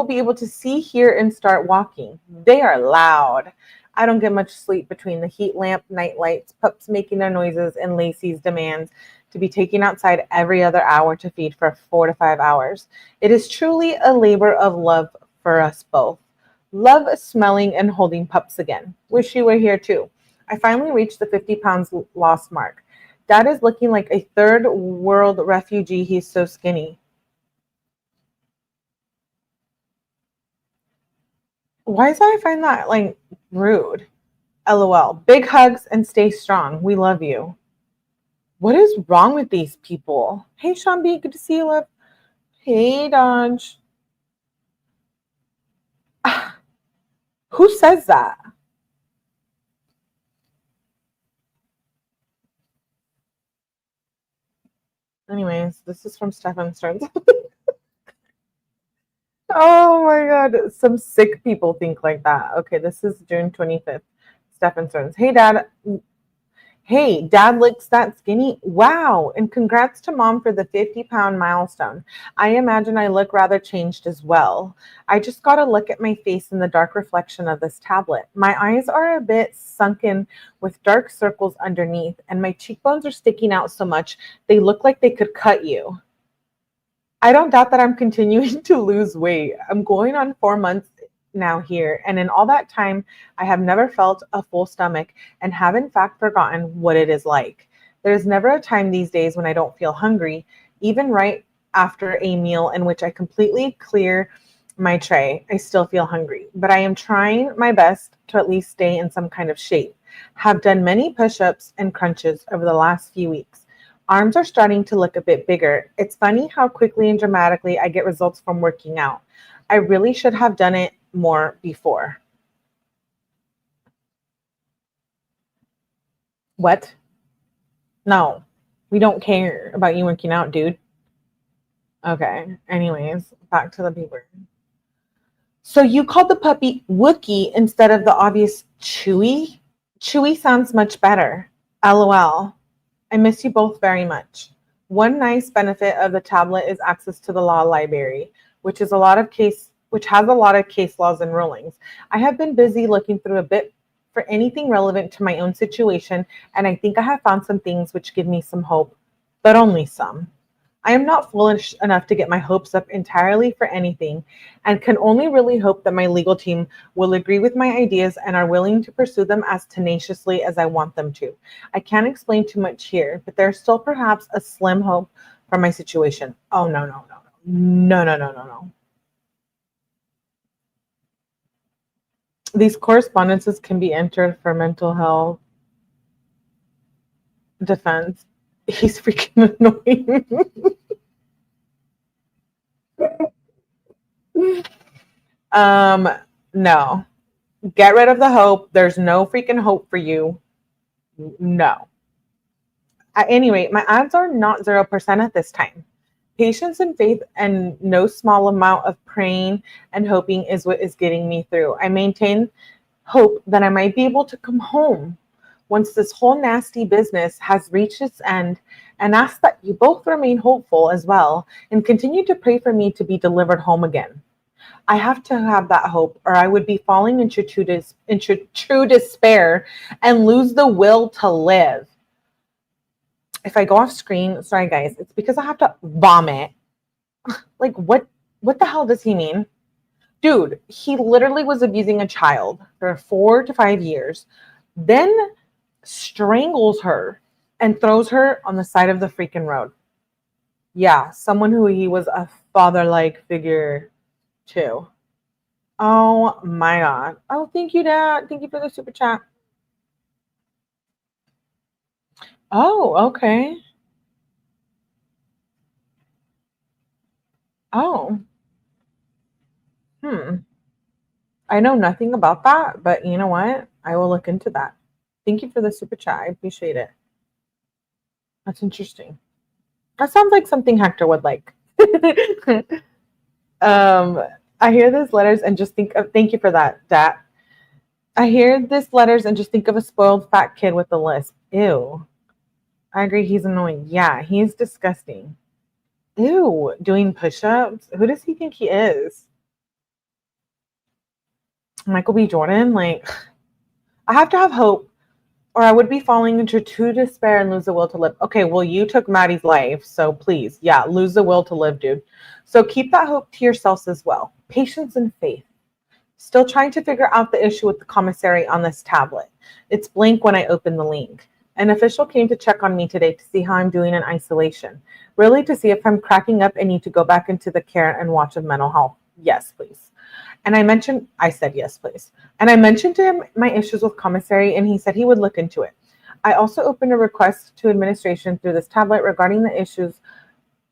be able to see, hear, and start walking. They are loud. I don't get much sleep between the heat lamp, night lights, pups making their noises, and Lacey's demands to be taken outside every other hour to feed for 4 to 5 hours. It is truly a labor of love for us both. Love smelling and holding pups again. Wish you were here too. I finally reached the 50 pounds lost mark. Dad is looking like a third world refugee. He's so skinny. Why does I find that like rude? LOL. Big hugs and stay strong. We love you. What is wrong with these people? Hey, Sean B. Good to see you, love. Hey, Dodge. Who says that? Anyways, this is from Stephan Sterns. Oh my God. Some sick people think like that. Okay, this is June 25th. Stephan Sterns. Hey, Dad. Hey, Dad looks that skinny. Wow. And congrats to Mom for the 50-pound milestone. I imagine I look rather changed as well. I just got to look at my face in the dark reflection of this tablet. My eyes are a bit sunken with dark circles underneath, and my cheekbones are sticking out so much they look like they could cut you. I don't doubt that I'm continuing to lose weight. I'm going on 4 months now here, and in all that time I have never felt a full stomach and have in fact forgotten what it is like. There's never a time these days when I don't feel hungry, even right after a meal in which I completely clear my tray. I still feel hungry, but I am trying my best to at least stay in some kind of shape. Have done many push-ups and crunches over the last few weeks. Arms are starting to look a bit bigger. It's funny how quickly and dramatically I get results from working out. I really should have done it more before. What? No, we don't care about you working out, dude. Okay. Anyways, back to the paper. So you called the puppy Wookie instead of the obvious Chewy? Chewy sounds much better. LOL. I miss you both very much. One nice benefit of the tablet is access to the law library, which has a lot of case laws and rulings. I have been busy looking through a bit for anything relevant to my own situation, and I think I have found some things which give me some hope, but only some. I am not foolish enough to get my hopes up entirely for anything, and can only really hope that my legal team will agree with my ideas and are willing to pursue them as tenaciously as I want them to. I can't explain too much here, but there's still perhaps a slim hope for my situation. Oh, no. These correspondences can be entered for mental health defense. He's freaking annoying. No. Get rid of the hope. There's no freaking hope for you. No. At any rate, my odds are not 0% at this time. Patience and faith and no small amount of praying and hoping is what is getting me through. I maintain hope that I might be able to come home once this whole nasty business has reached its end, and ask that you both remain hopeful as well and continue to pray for me to be delivered home again. I have to have that hope, or I would be falling into true despair and lose the will to live. If I go off screen, sorry guys, it's because I have to vomit. Like, what the hell does he mean? Dude, he literally was abusing a child for 4 to 5 years, then strangles her and throws her on the side of the freaking road. Yeah, someone who he was a father-like figure to. Oh my God. Oh, thank you, Dad. Thank you for the super chat. Oh, okay. Oh. I know nothing about that, but you know what? I will look into that. Thank you for the super chat. I appreciate it. That's interesting. That sounds like something Hector would like. I hear these letters and just think of, thank you for that, Dat. I hear these letters and just think of a spoiled fat kid with a lisp. Ew. I agree, he's annoying. Yeah, he's disgusting. Ew, doing push-ups? Who does he think he is? Michael B. Jordan? Like, I have to have hope, or I would be falling into true despair and lose the will to live. Okay, well, you took Maddie's life, so please, yeah, lose the will to live, dude. So keep that hope to yourselves as well. Patience and faith. Still trying to figure out the issue with the commissary on this tablet. It's blank when I open the link. An official came to check on me today to see how I'm doing in isolation. Really to see if I'm cracking up and need to go back into the care and watch of mental health. Yes, please. And I said, yes, please. And I mentioned to him my issues with commissary, and he said he would look into it. I also opened a request to administration through this tablet regarding the issues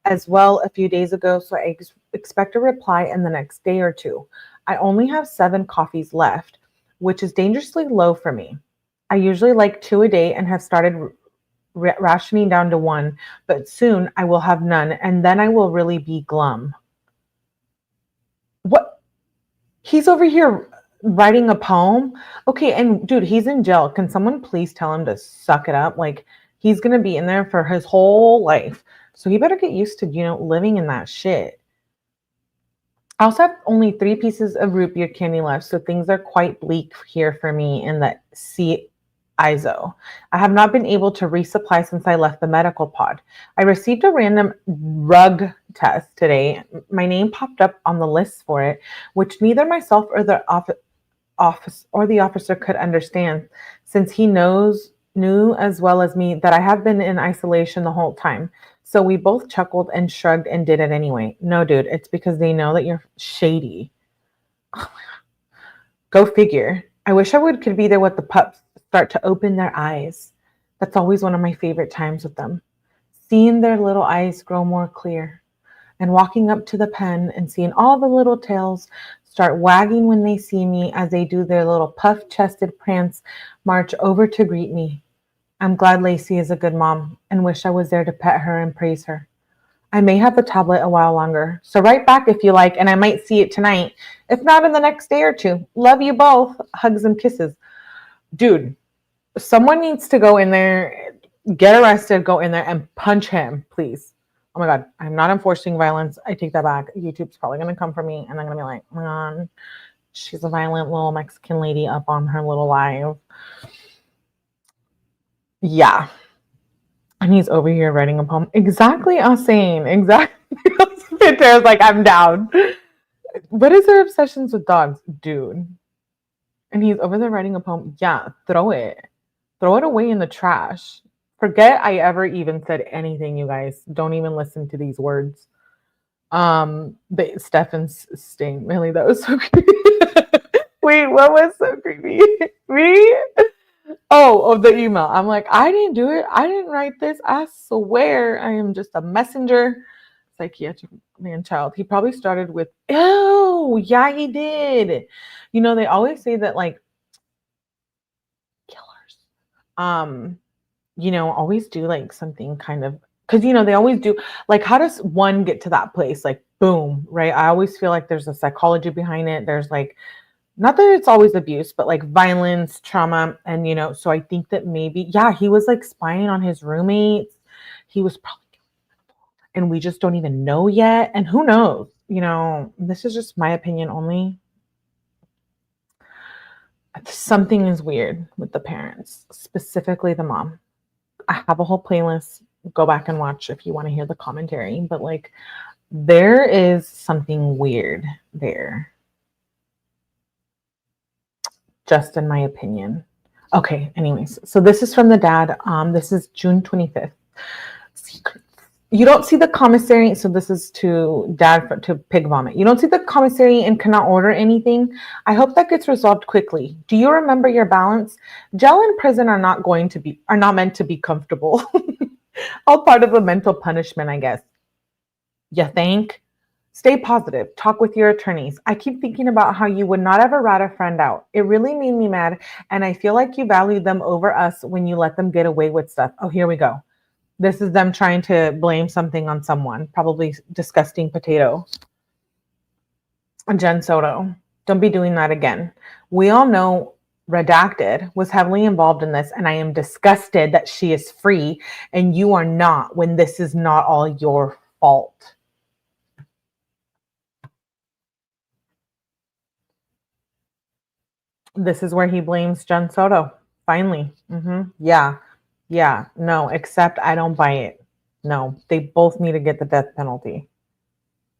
as well a few days ago, so I expect a reply in the next day or two. I only have 7 coffees left, which is dangerously low for me. I usually like 2 a day and have started rationing down to 1, but soon I will have none, and then I will really be glum. What? He's over here writing a poem? Okay, and dude, he's in jail. Can someone please tell him to suck it up? Like, he's going to be in there for his whole life. So he better get used to, living in that shit. I also have only 3 pieces of root beer candy left, so things are quite bleak here for me in the 𝐭𝐸𝐳. I have not been able to resupply since I left the medical pod. I received a random drug test today. My name popped up on the list for it, which neither myself or the officer could understand, since he knew as well as me that I have been in isolation the whole time. So we both chuckled and shrugged and did it anyway. No, dude, it's because they know that you're shady. Go figure. I wish could be there with the pups start to open their eyes. That's always one of my favorite times with them. Seeing their little eyes grow more clear and walking up to the pen and seeing all the little tails start wagging when they see me as they do their little puff-chested prance march over to greet me. I'm glad Lacey is a good mom and wish I was there to pet her and praise her. I may have the tablet a while longer, so write back if you like, and I might see it tonight. If not, in the next day or two. Love you both. Hugs and kisses. Dude, someone needs to go in there, get arrested, go in there and punch him, please. Oh my God, I'm not enforcing violence. I take that back. YouTube's probably going to come for me, and I'm going to be like, oh my God, she's a violent little Mexican lady up on her little live. Yeah. And he's over here writing a poem. Exactly, Asane. Exactly. I was like, I'm down. What is their obsessions with dogs? Dude. And he's over there writing a poem. Yeah, throw it. Throw it away in the trash. Forget I ever even said anything, you guys. Don't even listen to these words. But Stephan Sterns. Really, that was so creepy. Wait, what was so creepy? Me? Oh, the email. I'm like, I didn't do it. I didn't write this. I swear I am just a messenger. Psychiatric man-child. He probably started with, oh, yeah, he did. You know, they always say that, like, killers, you know, always do, like, something kind of, because, you know, they always do, like, how does one get to that place? Like, boom, right? I always feel like there's a psychology behind it. There's, like, not that it's always abuse, but like violence, trauma. And, you know, so I think that maybe, yeah, he was like spying on his roommates. He was probably, and we just don't even know yet. And who knows, you know, this is just my opinion only. Something is weird with the parents, specifically the mom. I have a whole playlist. Go back and watch if you want to hear the commentary, but like there is something weird there. Just in my opinion. Okay, anyways, so this is from the dad. This is June 25th. Secrets. You don't see the commissary, so this is to dad to pig vomit. You don't see the commissary and cannot order anything. I hope that gets resolved quickly. Do you remember your balance? Jail and prison are not meant to be comfortable. All part of a mental punishment, I guess. You think? Stay positive. Talk with your attorneys. I keep thinking about how you would not ever rat a friend out. It really made me mad, and I feel like you value them over us when you let them get away with stuff. Oh, here we go. This is them trying to blame something on someone, probably disgusting potato. Jen Soto, don't be doing that again. We all know Redacted was heavily involved in this, and I am disgusted that she is free and you are not when this is not all your fault. This is where he blames Jen Soto. Finally. Yeah. No, except I don't buy it. No, they both need to get the death penalty.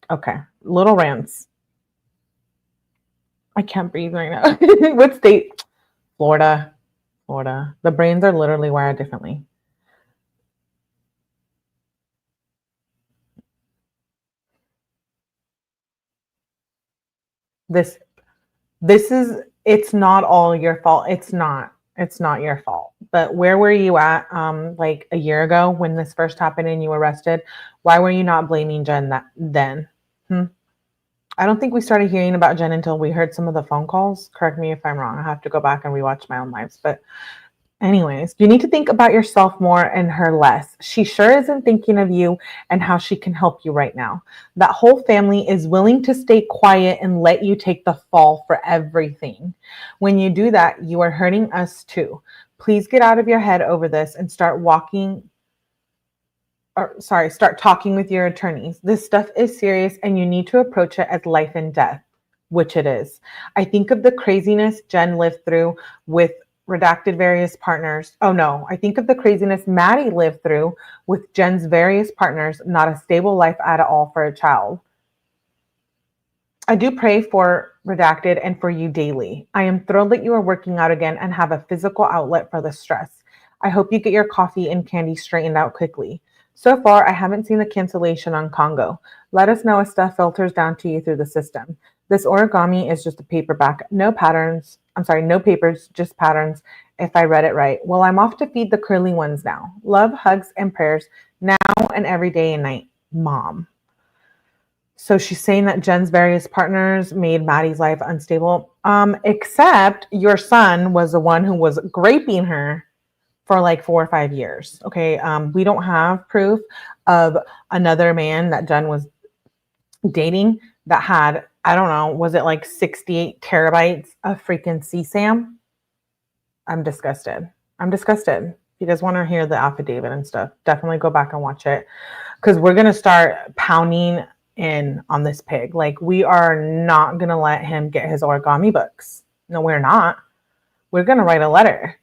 Okay. Little rants. I can't breathe right now. What state? Florida. The brains are literally wired differently. This is, it's not all your fault. It's not your fault. But where were you at like a year ago when this first happened and you were arrested? Why were you not blaming Jen then? I don't think we started hearing about Jen until we heard some of the phone calls. Correct me if I'm wrong. I have to go back and rewatch my own lives. But anyways, you need to think about yourself more and her less. She sure isn't thinking of you and how she can help you right now. That whole family is willing to stay quiet and let you take the fall for everything. When you do that, you are hurting us too. Please get out of your head over this and start talking with your attorneys. This stuff is serious and you need to approach it as life and death, which it is. I think of the craziness Jen lived through with redacted various partners. Oh no, I think of the craziness Maddie lived through with Jen's various partners, not a stable life at all for a child. I do pray for redacted and for you daily. I am thrilled that you are working out again and have a physical outlet for the stress. I hope you get your coffee and candy straightened out quickly. So far, I haven't seen the cancellation on Congo. Let us know if stuff filters down to you through the system. This origami is just a paperback. No patterns. I'm sorry, no papers, just patterns, if I read it right. Well, I'm off to feed the curly ones now. Love, hugs, and prayers now and every day and night. Mom. So she's saying that Jen's various partners made Maddie's life unstable. Except your son was the one who was graping her for like 4 or 5 years. Okay. We don't have proof of another man that Jen was dating that had, I don't know, was it like 68 terabytes of freaking CSAM? I'm disgusted. If you guys want to hear the affidavit and stuff, definitely go back and watch it, because we're going to start pounding in on this pig. Like, we are not going to let him get his origami books. No, we're not. We're going to write a letter.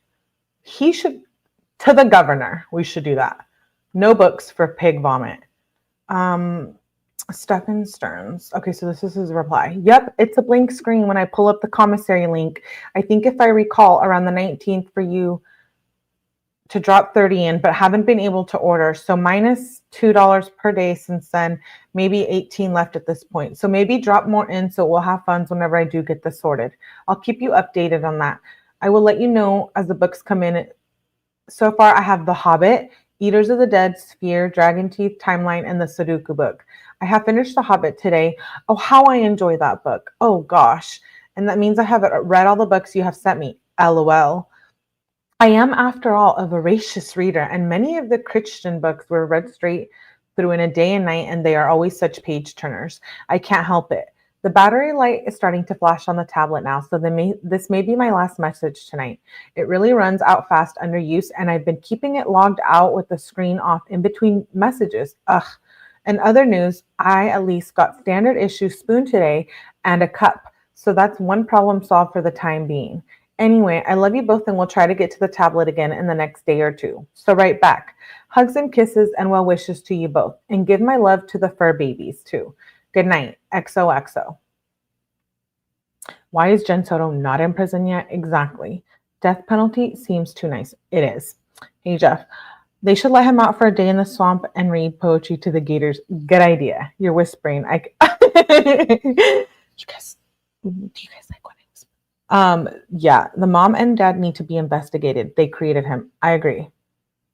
He should, to the governor, we should do that. No books for pig vomit. Stephan Sterns. Okay, so this is his reply. Yep, it's a blank screen when I pull up the commissary link. I think if I recall around the 19th for you to drop 30 in, but haven't been able to order. So minus $2 per day since then, maybe 18 left at this point. So maybe drop more in so we'll have funds whenever I do get this sorted. I'll keep you updated on that. I will let you know as the books come in. So far, I have The Hobbit, Eaters of the Dead, Sphere, Dragon Teeth, Timeline, and the Sudoku book. I have finished The Hobbit today. Oh, how I enjoy that book. Oh, gosh. And that means I have read all the books you have sent me. LOL. I am, after all, a voracious reader, and many of the Christian books were read straight through in a day and night, and they are always such page turners. I can't help it. The battery light is starting to flash on the tablet now, so this may be my last message tonight. It really runs out fast under use, and I've been keeping it logged out with the screen off in between messages. Ugh. In other news, I at least got standard issue spoon today and a cup, so that's one problem solved for the time being. Anyway, I love you both, and we'll try to get to the tablet again in the next day or two. So right back. Hugs and kisses and well wishes to you both, and give my love to the fur babies too. Good night. XOXO. Why is Jen Soto not in prison yet? Exactly. Death penalty seems too nice. It is. Hey, Jeff. They should let him out for a day in the swamp and read poetry to the gators. Good idea. You're whispering. Do you guys like what I whisper? Yeah, the mom and dad need to be investigated. They created him. I agree.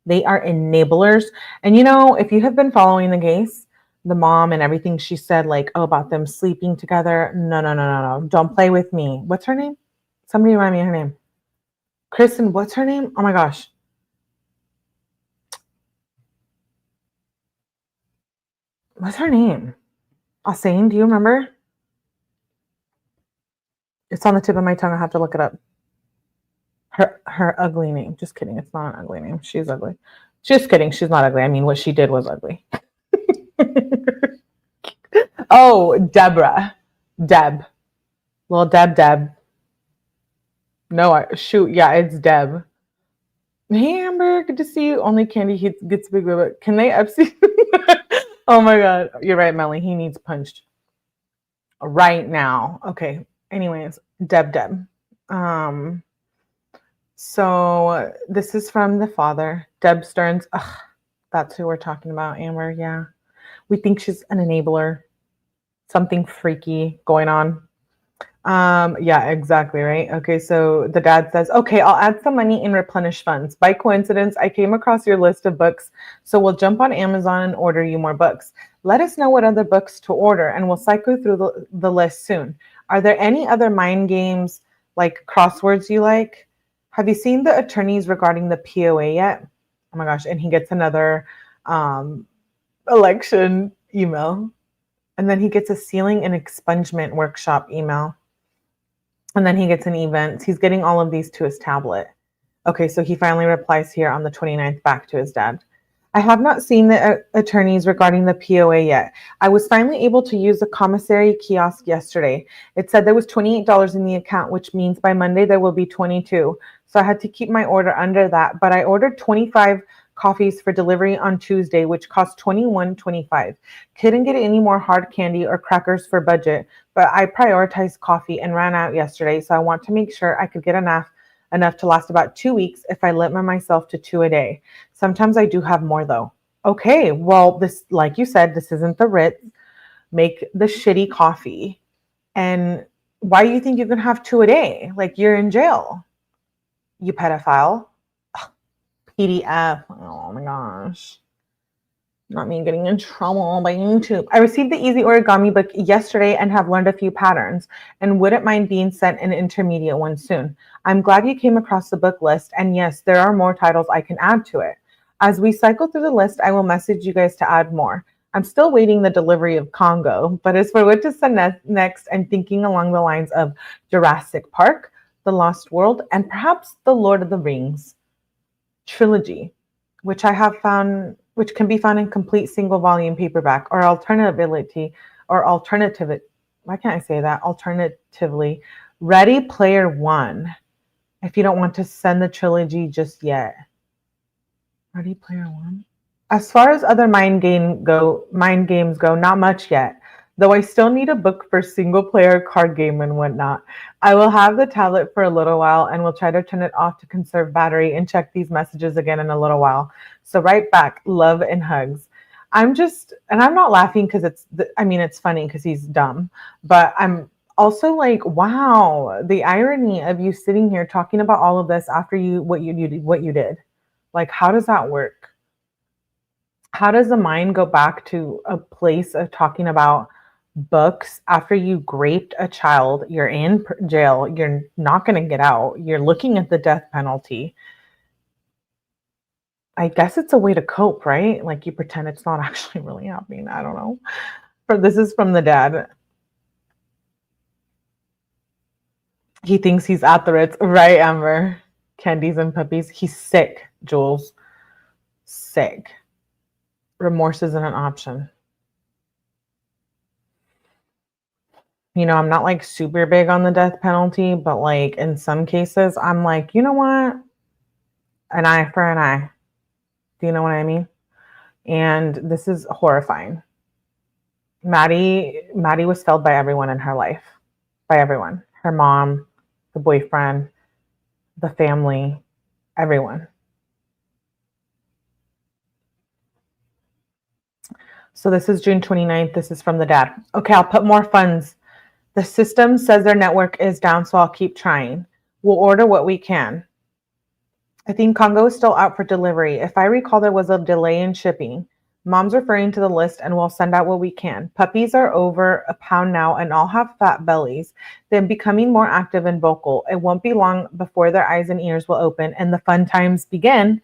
They are enablers. And you know, if you have been following the case, the mom and everything she said, like, oh, about them sleeping together. No. Don't play with me. What's her name? Somebody remind me of her name. Kristen, what's her name? Oh my gosh. What's her name? Asain, do you remember? It's on the tip of my tongue. I have to look it up. Her ugly name. Just kidding. It's not an ugly name. She's ugly. Just kidding. She's not ugly. I mean, what she did was ugly. Oh, Deborah. Deb. Little Deb. No, shoot. Yeah, it's Deb. Hey, Amber. Good to see you. Only Candy gets big. Can they upsee? Oh my God. You're right, Melly. He needs punched right now. Okay. Anyways, Deb. So this is from the father, Deb Sterns. Ugh, that's who we're talking about, Amber. Yeah. We think she's an enabler. Something freaky going on. Yeah, exactly, right? Okay, so the dad says, okay, I'll add some money in replenish funds. By coincidence, I came across your list of books, so we'll jump on Amazon and order you more books. Let us know what other books to order, and we'll cycle through the list soon. Are there any other mind games like crosswords you like? Have you seen the attorneys regarding the POA yet? Oh my gosh, and he gets another election email. And then he gets a sealing and expungement workshop email. And then he gets an event. He's getting all of these to his tablet. Okay, so he finally replies here on the 29th back to his dad. I have not seen the attorneys regarding the POA yet. I was finally able to use the commissary kiosk yesterday. It said there was $28 in the account, which means by Monday there will be $22. So I had to keep my order under that. But I ordered 25 coffees for delivery on Tuesday, which cost $21.25. Couldn't get any more hard candy or crackers for budget, but I prioritized coffee and ran out yesterday, so I want to make sure I could get enough to last about 2 weeks if I limit myself to 2 a day. Sometimes I do have more though. Okay, well, this, like you said, this isn't the Ritz. Make the shitty coffee And why do you think you can have 2 a day? Like, you're in jail, you pedophile. Ugh, PDF. Oh my gosh. Not me getting in trouble by YouTube. I received the Easy Origami book yesterday and have learned a few patterns and wouldn't mind being sent an intermediate one soon. I'm glad you came across the book list, and yes, there are more titles I can add to it. As we cycle through the list, I will message you guys to add more. I'm still waiting the delivery of Congo, but as for what to send next, I'm thinking along the lines of Jurassic Park, The Lost World, and perhaps The Lord of the Rings trilogy, which can be found in complete single volume paperback, or alternatively, why can't I say that? Alternatively, Ready Player One, if you don't want to send the trilogy just yet. Ready Player One. As far as other mind games go, not much yet, though I still need a book for single player card game and whatnot. I will have the tablet for a little while and will try to turn it off to conserve battery and check these messages again in a little while. So right back, love and hugs. I'm not laughing because it's funny because he's dumb, but I'm also like, wow, the irony of you sitting here talking about all of this after what you did. Like, how does that work? How does the mind go back to a place of talking about books after you raped a child? You're in jail. You're not going to get out. You're looking at the death penalty. I guess it's a way to cope, right? Like, you pretend it's not actually really happening. I don't know. This is from the dad. He thinks he's at the Ritz. Right, Amber? Candies and puppies. He's sick, Jules. Sick. Remorse isn't an option. You know, I'm not like super big on the death penalty, but like in some cases, I'm like, you know what? An eye for an eye. Do you know what I mean? And this is horrifying. Maddie was failed by everyone in her life. By everyone. Her mom, the boyfriend, the family, everyone. So this is June 29th. This is from the dad. Okay, I'll put more funds. The system says their network is down, so I'll keep trying. We'll order what we can. I think Congo is still out for delivery. If I recall, there was a delay in shipping. Mom's referring to the list and we'll send out what we can. Puppies are over a pound now and all have fat bellies. They're becoming more active and vocal. It won't be long before their eyes and ears will open and the fun times begin.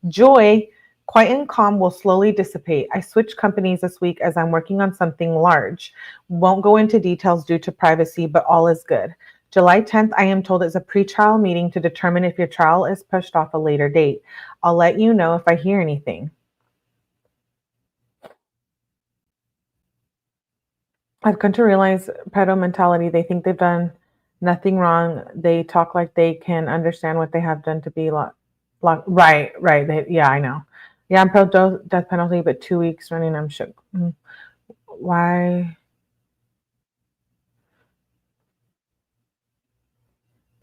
Joy, quiet and calm, will slowly dissipate. I switched companies this week as I'm working on something large. Won't go into details due to privacy, but all is good. July 10th, I am told, is a pre-trial meeting to determine if your trial is pushed off a later date. I'll let you know if I hear anything. I've come to realize pedo mentality. They think they've done nothing wrong. They talk like they can understand what they have done to be right. Yeah, I know. Yeah, I'm pro death penalty, but 2 weeks running, I'm shook. Why?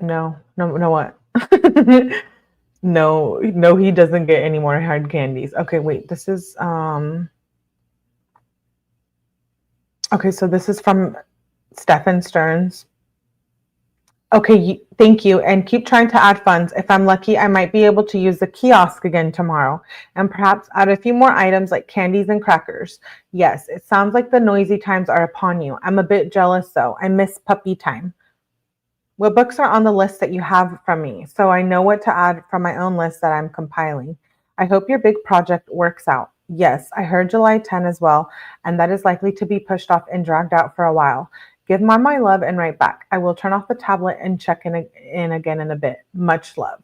No, what? No, he doesn't get any more hard candies. Okay, wait, this is, okay, so this is from Stephan Sterns. Okay, thank you. And keep trying to add funds. If I'm lucky, I might be able to use the kiosk again tomorrow and perhaps add a few more items like candies and crackers. Yes, it sounds like the noisy times are upon you. I'm a bit jealous though. I miss puppy time. What books are on the list that you have from me? So I know what to add from my own list that I'm compiling. I hope your big project works out. Yes, I heard July 10 as well, and that is likely to be pushed off and dragged out for a while. Give Mom my love and write back. I will turn off the tablet and check in again in a bit. Much love.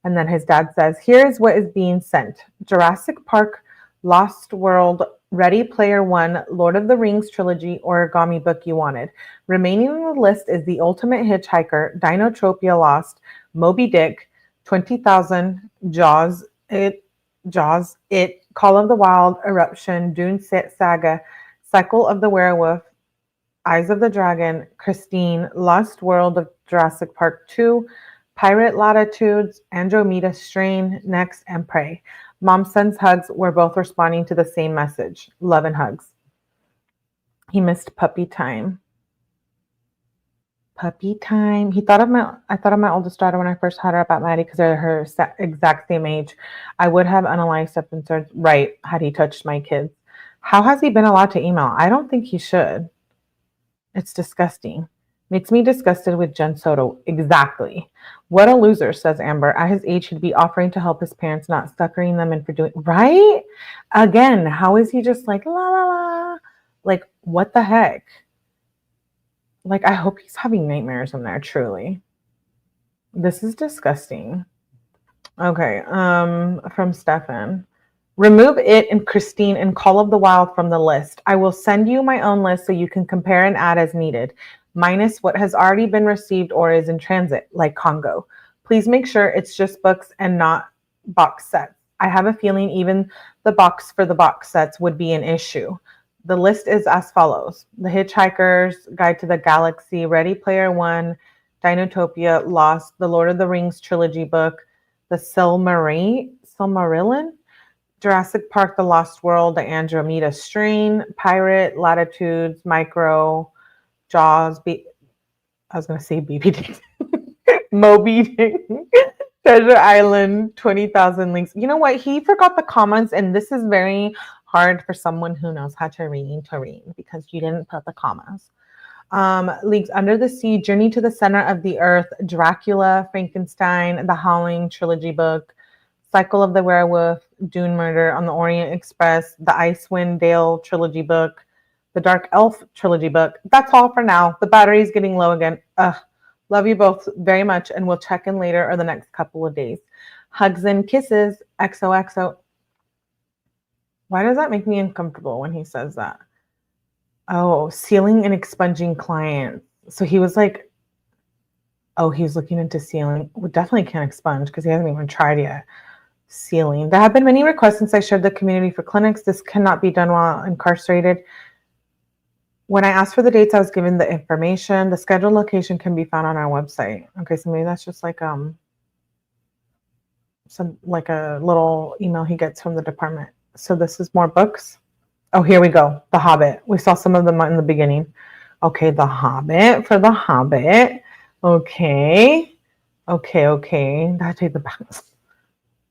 And then his dad says, here's what is being sent. Jurassic Park, Lost World, Ready Player One, Lord of the Rings trilogy, origami book you wanted. Remaining on the list is The Ultimate Hitchhiker, Dinotropia Lost, Moby Dick, 20,000, Jaws, It, Call of the Wild, Eruption, Dune Saga, Cycle of the Werewolf, Eyes of the Dragon, Christine, Lost World of Jurassic Park 2, Pirate Latitudes, Andromeda Strain, Next, and Prey. Mom sends hugs. We're both responding to the same message. Love and hugs. He missed puppy time. Puppy time. I thought of my oldest daughter when I first had her up at Maddie because they're her exact same age. I would have unalive Stephan Sterns, right, had he touched my kids. How has he been allowed to email? I don't think he should. It's disgusting. Makes me disgusted with 𝐁 Soto. Exactly. What a loser, says Amber. At his age, he'd be offering to help his parents, not suckering them in for doing right. Again, how is he just like la la la? Like, what the heck? Like, I hope he's having nightmares in there, truly. This is disgusting. Okay, from Stephan. Remove it and Christine and Call of the Wild from the list. I will send you my own list so you can compare and add as needed, minus what has already been received or is in transit, like Congo. Please make sure it's just books and not box sets. I have a feeling even the box for the box sets would be an issue. The list is as follows: The Hitchhiker's Guide to the Galaxy, Ready Player One, Dinotopia, Lost, The Lord of the Rings trilogy book, The Silmarillion, Jurassic Park, The Lost World, The Andromeda Strain, Pirate, Latitudes, Micro, Jaws, I was going to say BBD, Moby Dick, Treasure Island, 20,000 Links. You know what? He forgot the commas, and this is very hard for someone who knows how to read because you didn't put the commas. Leagues Under the Sea, Journey to the Center of the Earth, Dracula, Frankenstein, The Howling trilogy book, Cycle of the Werewolf, Dune Murder on the Orient Express, the Icewind Dale trilogy book, the Dark Elf trilogy book. That's all for now. The battery's getting low again. Love you both very much, and we'll check in later or the next couple of days. Hugs and kisses, XOXO. Why does that make me uncomfortable when he says that? Oh, sealing and expunging clients. So he was like, oh, he's looking into sealing. We definitely can't expunge because he hasn't even tried yet. Sealing. There have been many requests since I shared the community for clinics. This cannot be done while incarcerated. When I asked for the dates, I was given the information. The scheduled location can be found on our website. Okay, so maybe that's just like a little email he gets from the department. So this is more books. Oh, here we go. The Hobbit. We saw some of them in the beginning. Okay, The Hobbit for The Hobbit. Okay. That take the back.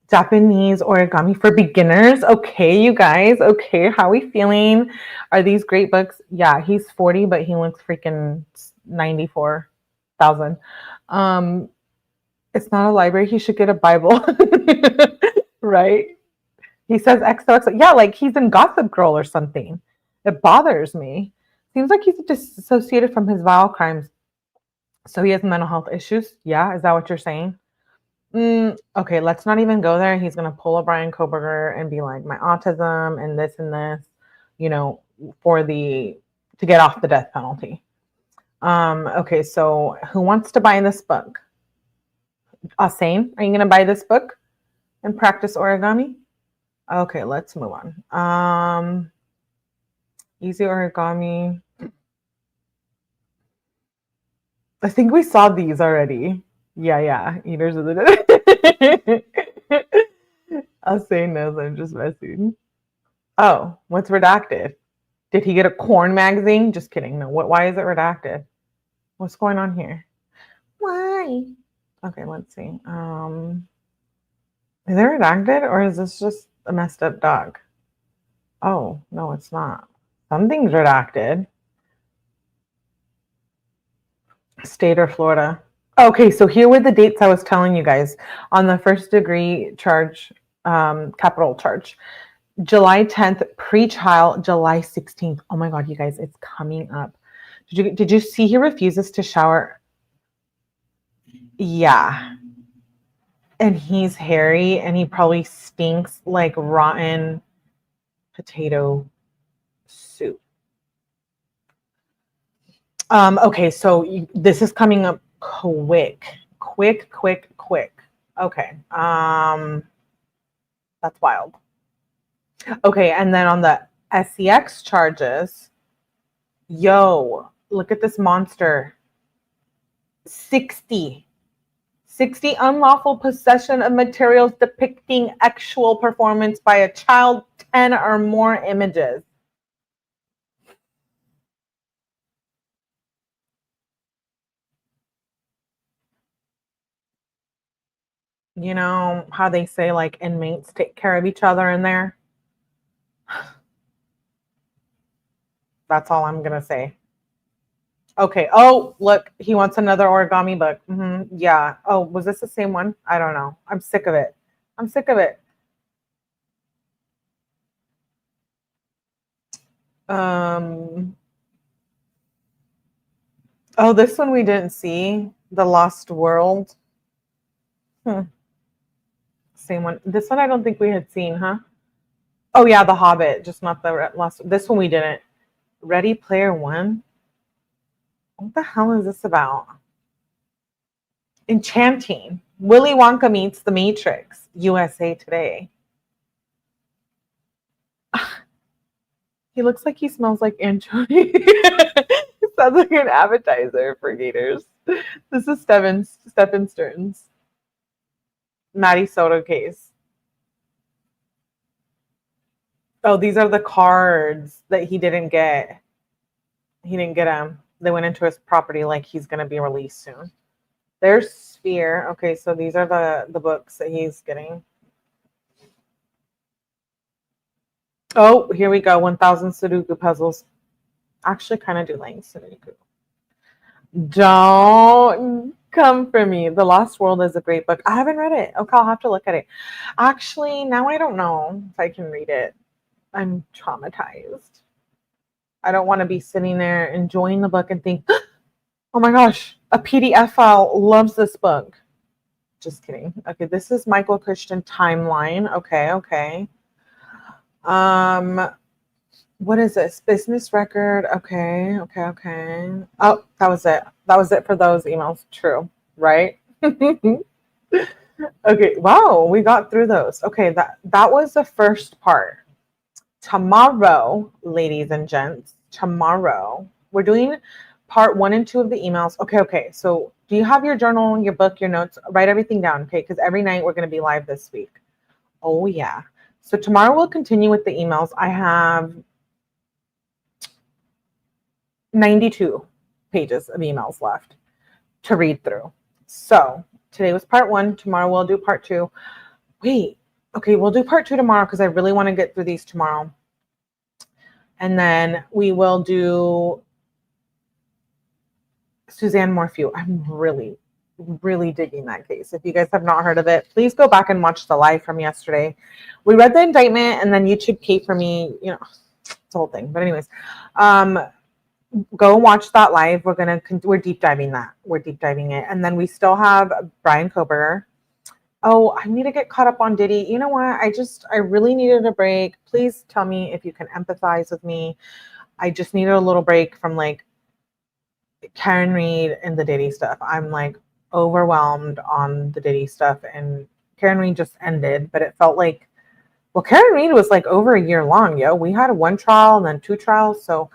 Japanese origami for beginners. Okay, you guys. Okay, how are we feeling? Are these great books? Yeah, he's 40, but he looks freaking 94,000. It's not a library. He should get a Bible. Right? He says XOXO. Yeah, like he's in Gossip Girl or something. It bothers me. Seems like he's dissociated from his vile crimes. So he has mental health issues. Yeah, is that what you're saying? Okay, let's not even go there. He's going to pull a Bryan Kohberger and be like, my autism and this, to get off the death penalty. Okay, so who wants to buy this book? Asane, are you going to buy this book and practice origami? Okay, let's move on. Easy origami. I think we saw these already. Yeah. Eaters of the Dead. I'll say no, I'm just messing. Oh, what's redacted? Did he get a corn magazine? Just kidding. No, why is it redacted? What's going on here? Why? Okay, let's see. Is it redacted or is this just a messed up dog? Oh, no, it's not. Something's redacted. State or Florida. Okay, so here were the dates I was telling you guys on the first degree charge, capital charge. July 10th, pre-trial, July 16th. Oh my God, you guys, it's coming up. Did you see he refuses to shower? Yeah. And he's hairy and he probably stinks like rotten potato soup. Okay, so this is coming up quick. Okay. That's wild. Okay, and then on the SEX charges, yo, look at this monster. 60 unlawful possession of materials depicting sexual performance by a child, 10 or more images. You know how they say like inmates take care of each other in there? That's all I'm going to say. Okay. Oh, look, he wants another origami book. Yeah. Oh, was this the same one? I don't know. I'm sick of it. I'm sick of it. Oh, this one we didn't see. The Lost World. Same one. This one I don't think we had seen, huh? Oh yeah, The Hobbit, just not the last. This one we didn't. Ready Player One. What the hell is this about? Enchanting. Willy Wonka meets the Matrix. USA Today. He looks like he smells like anchovy. Sounds like an appetizer for gators. This is Stephan Sterns. Maddie Soto case. Oh, these are the cards that he didn't get. He didn't get them. They went into his property like he's going to be released soon. There's Sphere. Okay, so these are the books that he's getting. Oh, here we go. 1,000 Sudoku puzzles. Actually, kind of do like Sudoku. Don't come for me. The Lost World is a great book. I haven't read it. Okay, I'll have to look at it. Actually, now I don't know if I can read it. I'm traumatized. I don't want to be sitting there enjoying the book and think, oh my gosh, a PDF file loves this book. Just kidding. Okay, this is Michael Christian Timeline. Okay. What is this? Business record. Okay. Oh, that was it. That was it for those emails. True, right? Okay, wow, we got through those. Okay, that was the first part. Tomorrow, ladies and gents, tomorrow, we're doing part 1 and 2 of the emails. Okay. So do you have your journal, your book, your notes? Write everything down, okay? Because every night we're going to be live this week. Oh, yeah. So tomorrow we'll continue with the emails. I have 92 pages of emails left to read through. So today was part 1. Tomorrow we'll do part 2. Wait. Okay, we'll do part 2 tomorrow because I really want to get through these tomorrow. And then we will do Suzanne Morphew. I'm really digging that case. If you guys have not heard of it, please go back and watch the live from yesterday. We read the indictment and then YouTube paid for me, you know, it's the whole thing. But anyways, go watch that live. We're deep diving that. We're deep diving it. And then we still have Bryan Kohberger. Oh, I need to get caught up on Diddy. You know what? I really needed a break. Please tell me if you can empathize with me. I just needed a little break from like Karen Reed and the Diddy stuff. I'm like overwhelmed on the Diddy stuff, and Karen Reed just ended, but it felt like, well, Karen Reed was like over a year long, yo. We had 1 trial and then 2 trials. So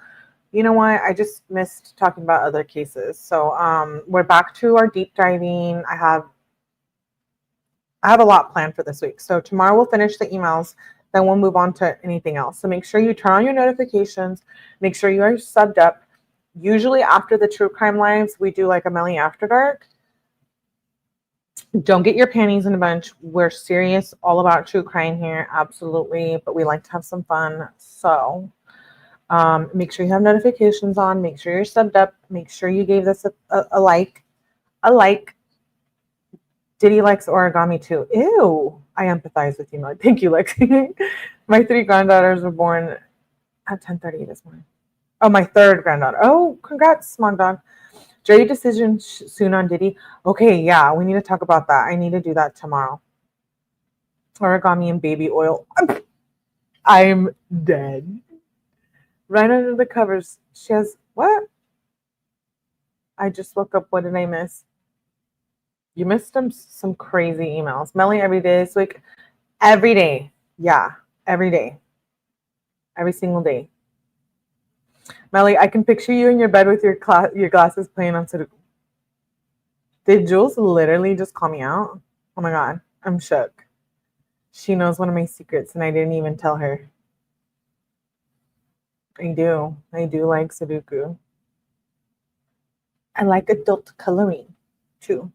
you know what? I just missed talking about other cases. So we're back to our deep diving. I have a lot planned for this week. So tomorrow we'll finish the emails. Then we'll move on to anything else. So make sure you turn on your notifications. Make sure you are subbed up. Usually after the true crime lives, we do like a Melly After Dark. Don't get your panties in a bunch. We're serious all about true crime here. Absolutely. But we like to have some fun. So make sure you have notifications on. Make sure you're subbed up. Make sure you gave this a like. A like. Diddy likes origami too. Ew. I empathize with you. Thank you, Lexi. My 3 granddaughters were born at 10:30 this morning. Oh, my 3rd granddaughter. Oh, congrats, smog dog. Jury decision soon on Diddy. Okay, yeah, we need to talk about that. I need to do that tomorrow. Origami and baby oil. I'm dead. Right under the covers. She has what? I just woke up. What did I miss? You missed some crazy emails. Melly every day this week. Every day. Yeah, every day. Every single day. Melly, I can picture you in your bed with your glasses playing on Sudoku. Did Jules literally just call me out? Oh my God, I'm shook. She knows one of my secrets and I didn't even tell her. I do like Sudoku. I like adult coloring too.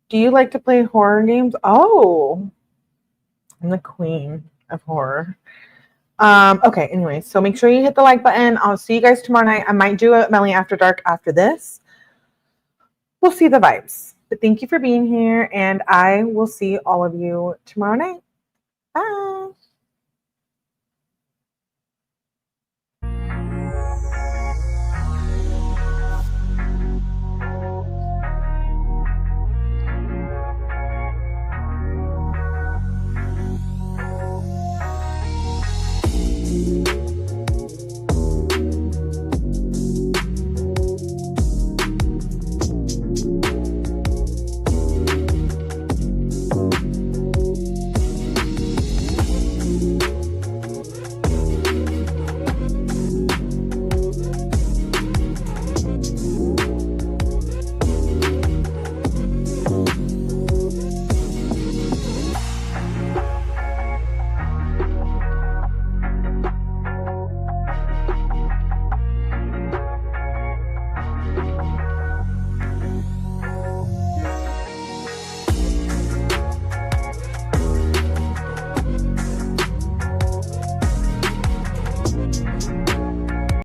Do you like to play horror games? Oh, I'm the queen of horror. Okay, anyway, so make sure you hit the like button. I'll see you guys tomorrow night. I might do a Melly After Dark after this. We'll see the vibes. But thank you for being here, and I will see all of you tomorrow night. Bye.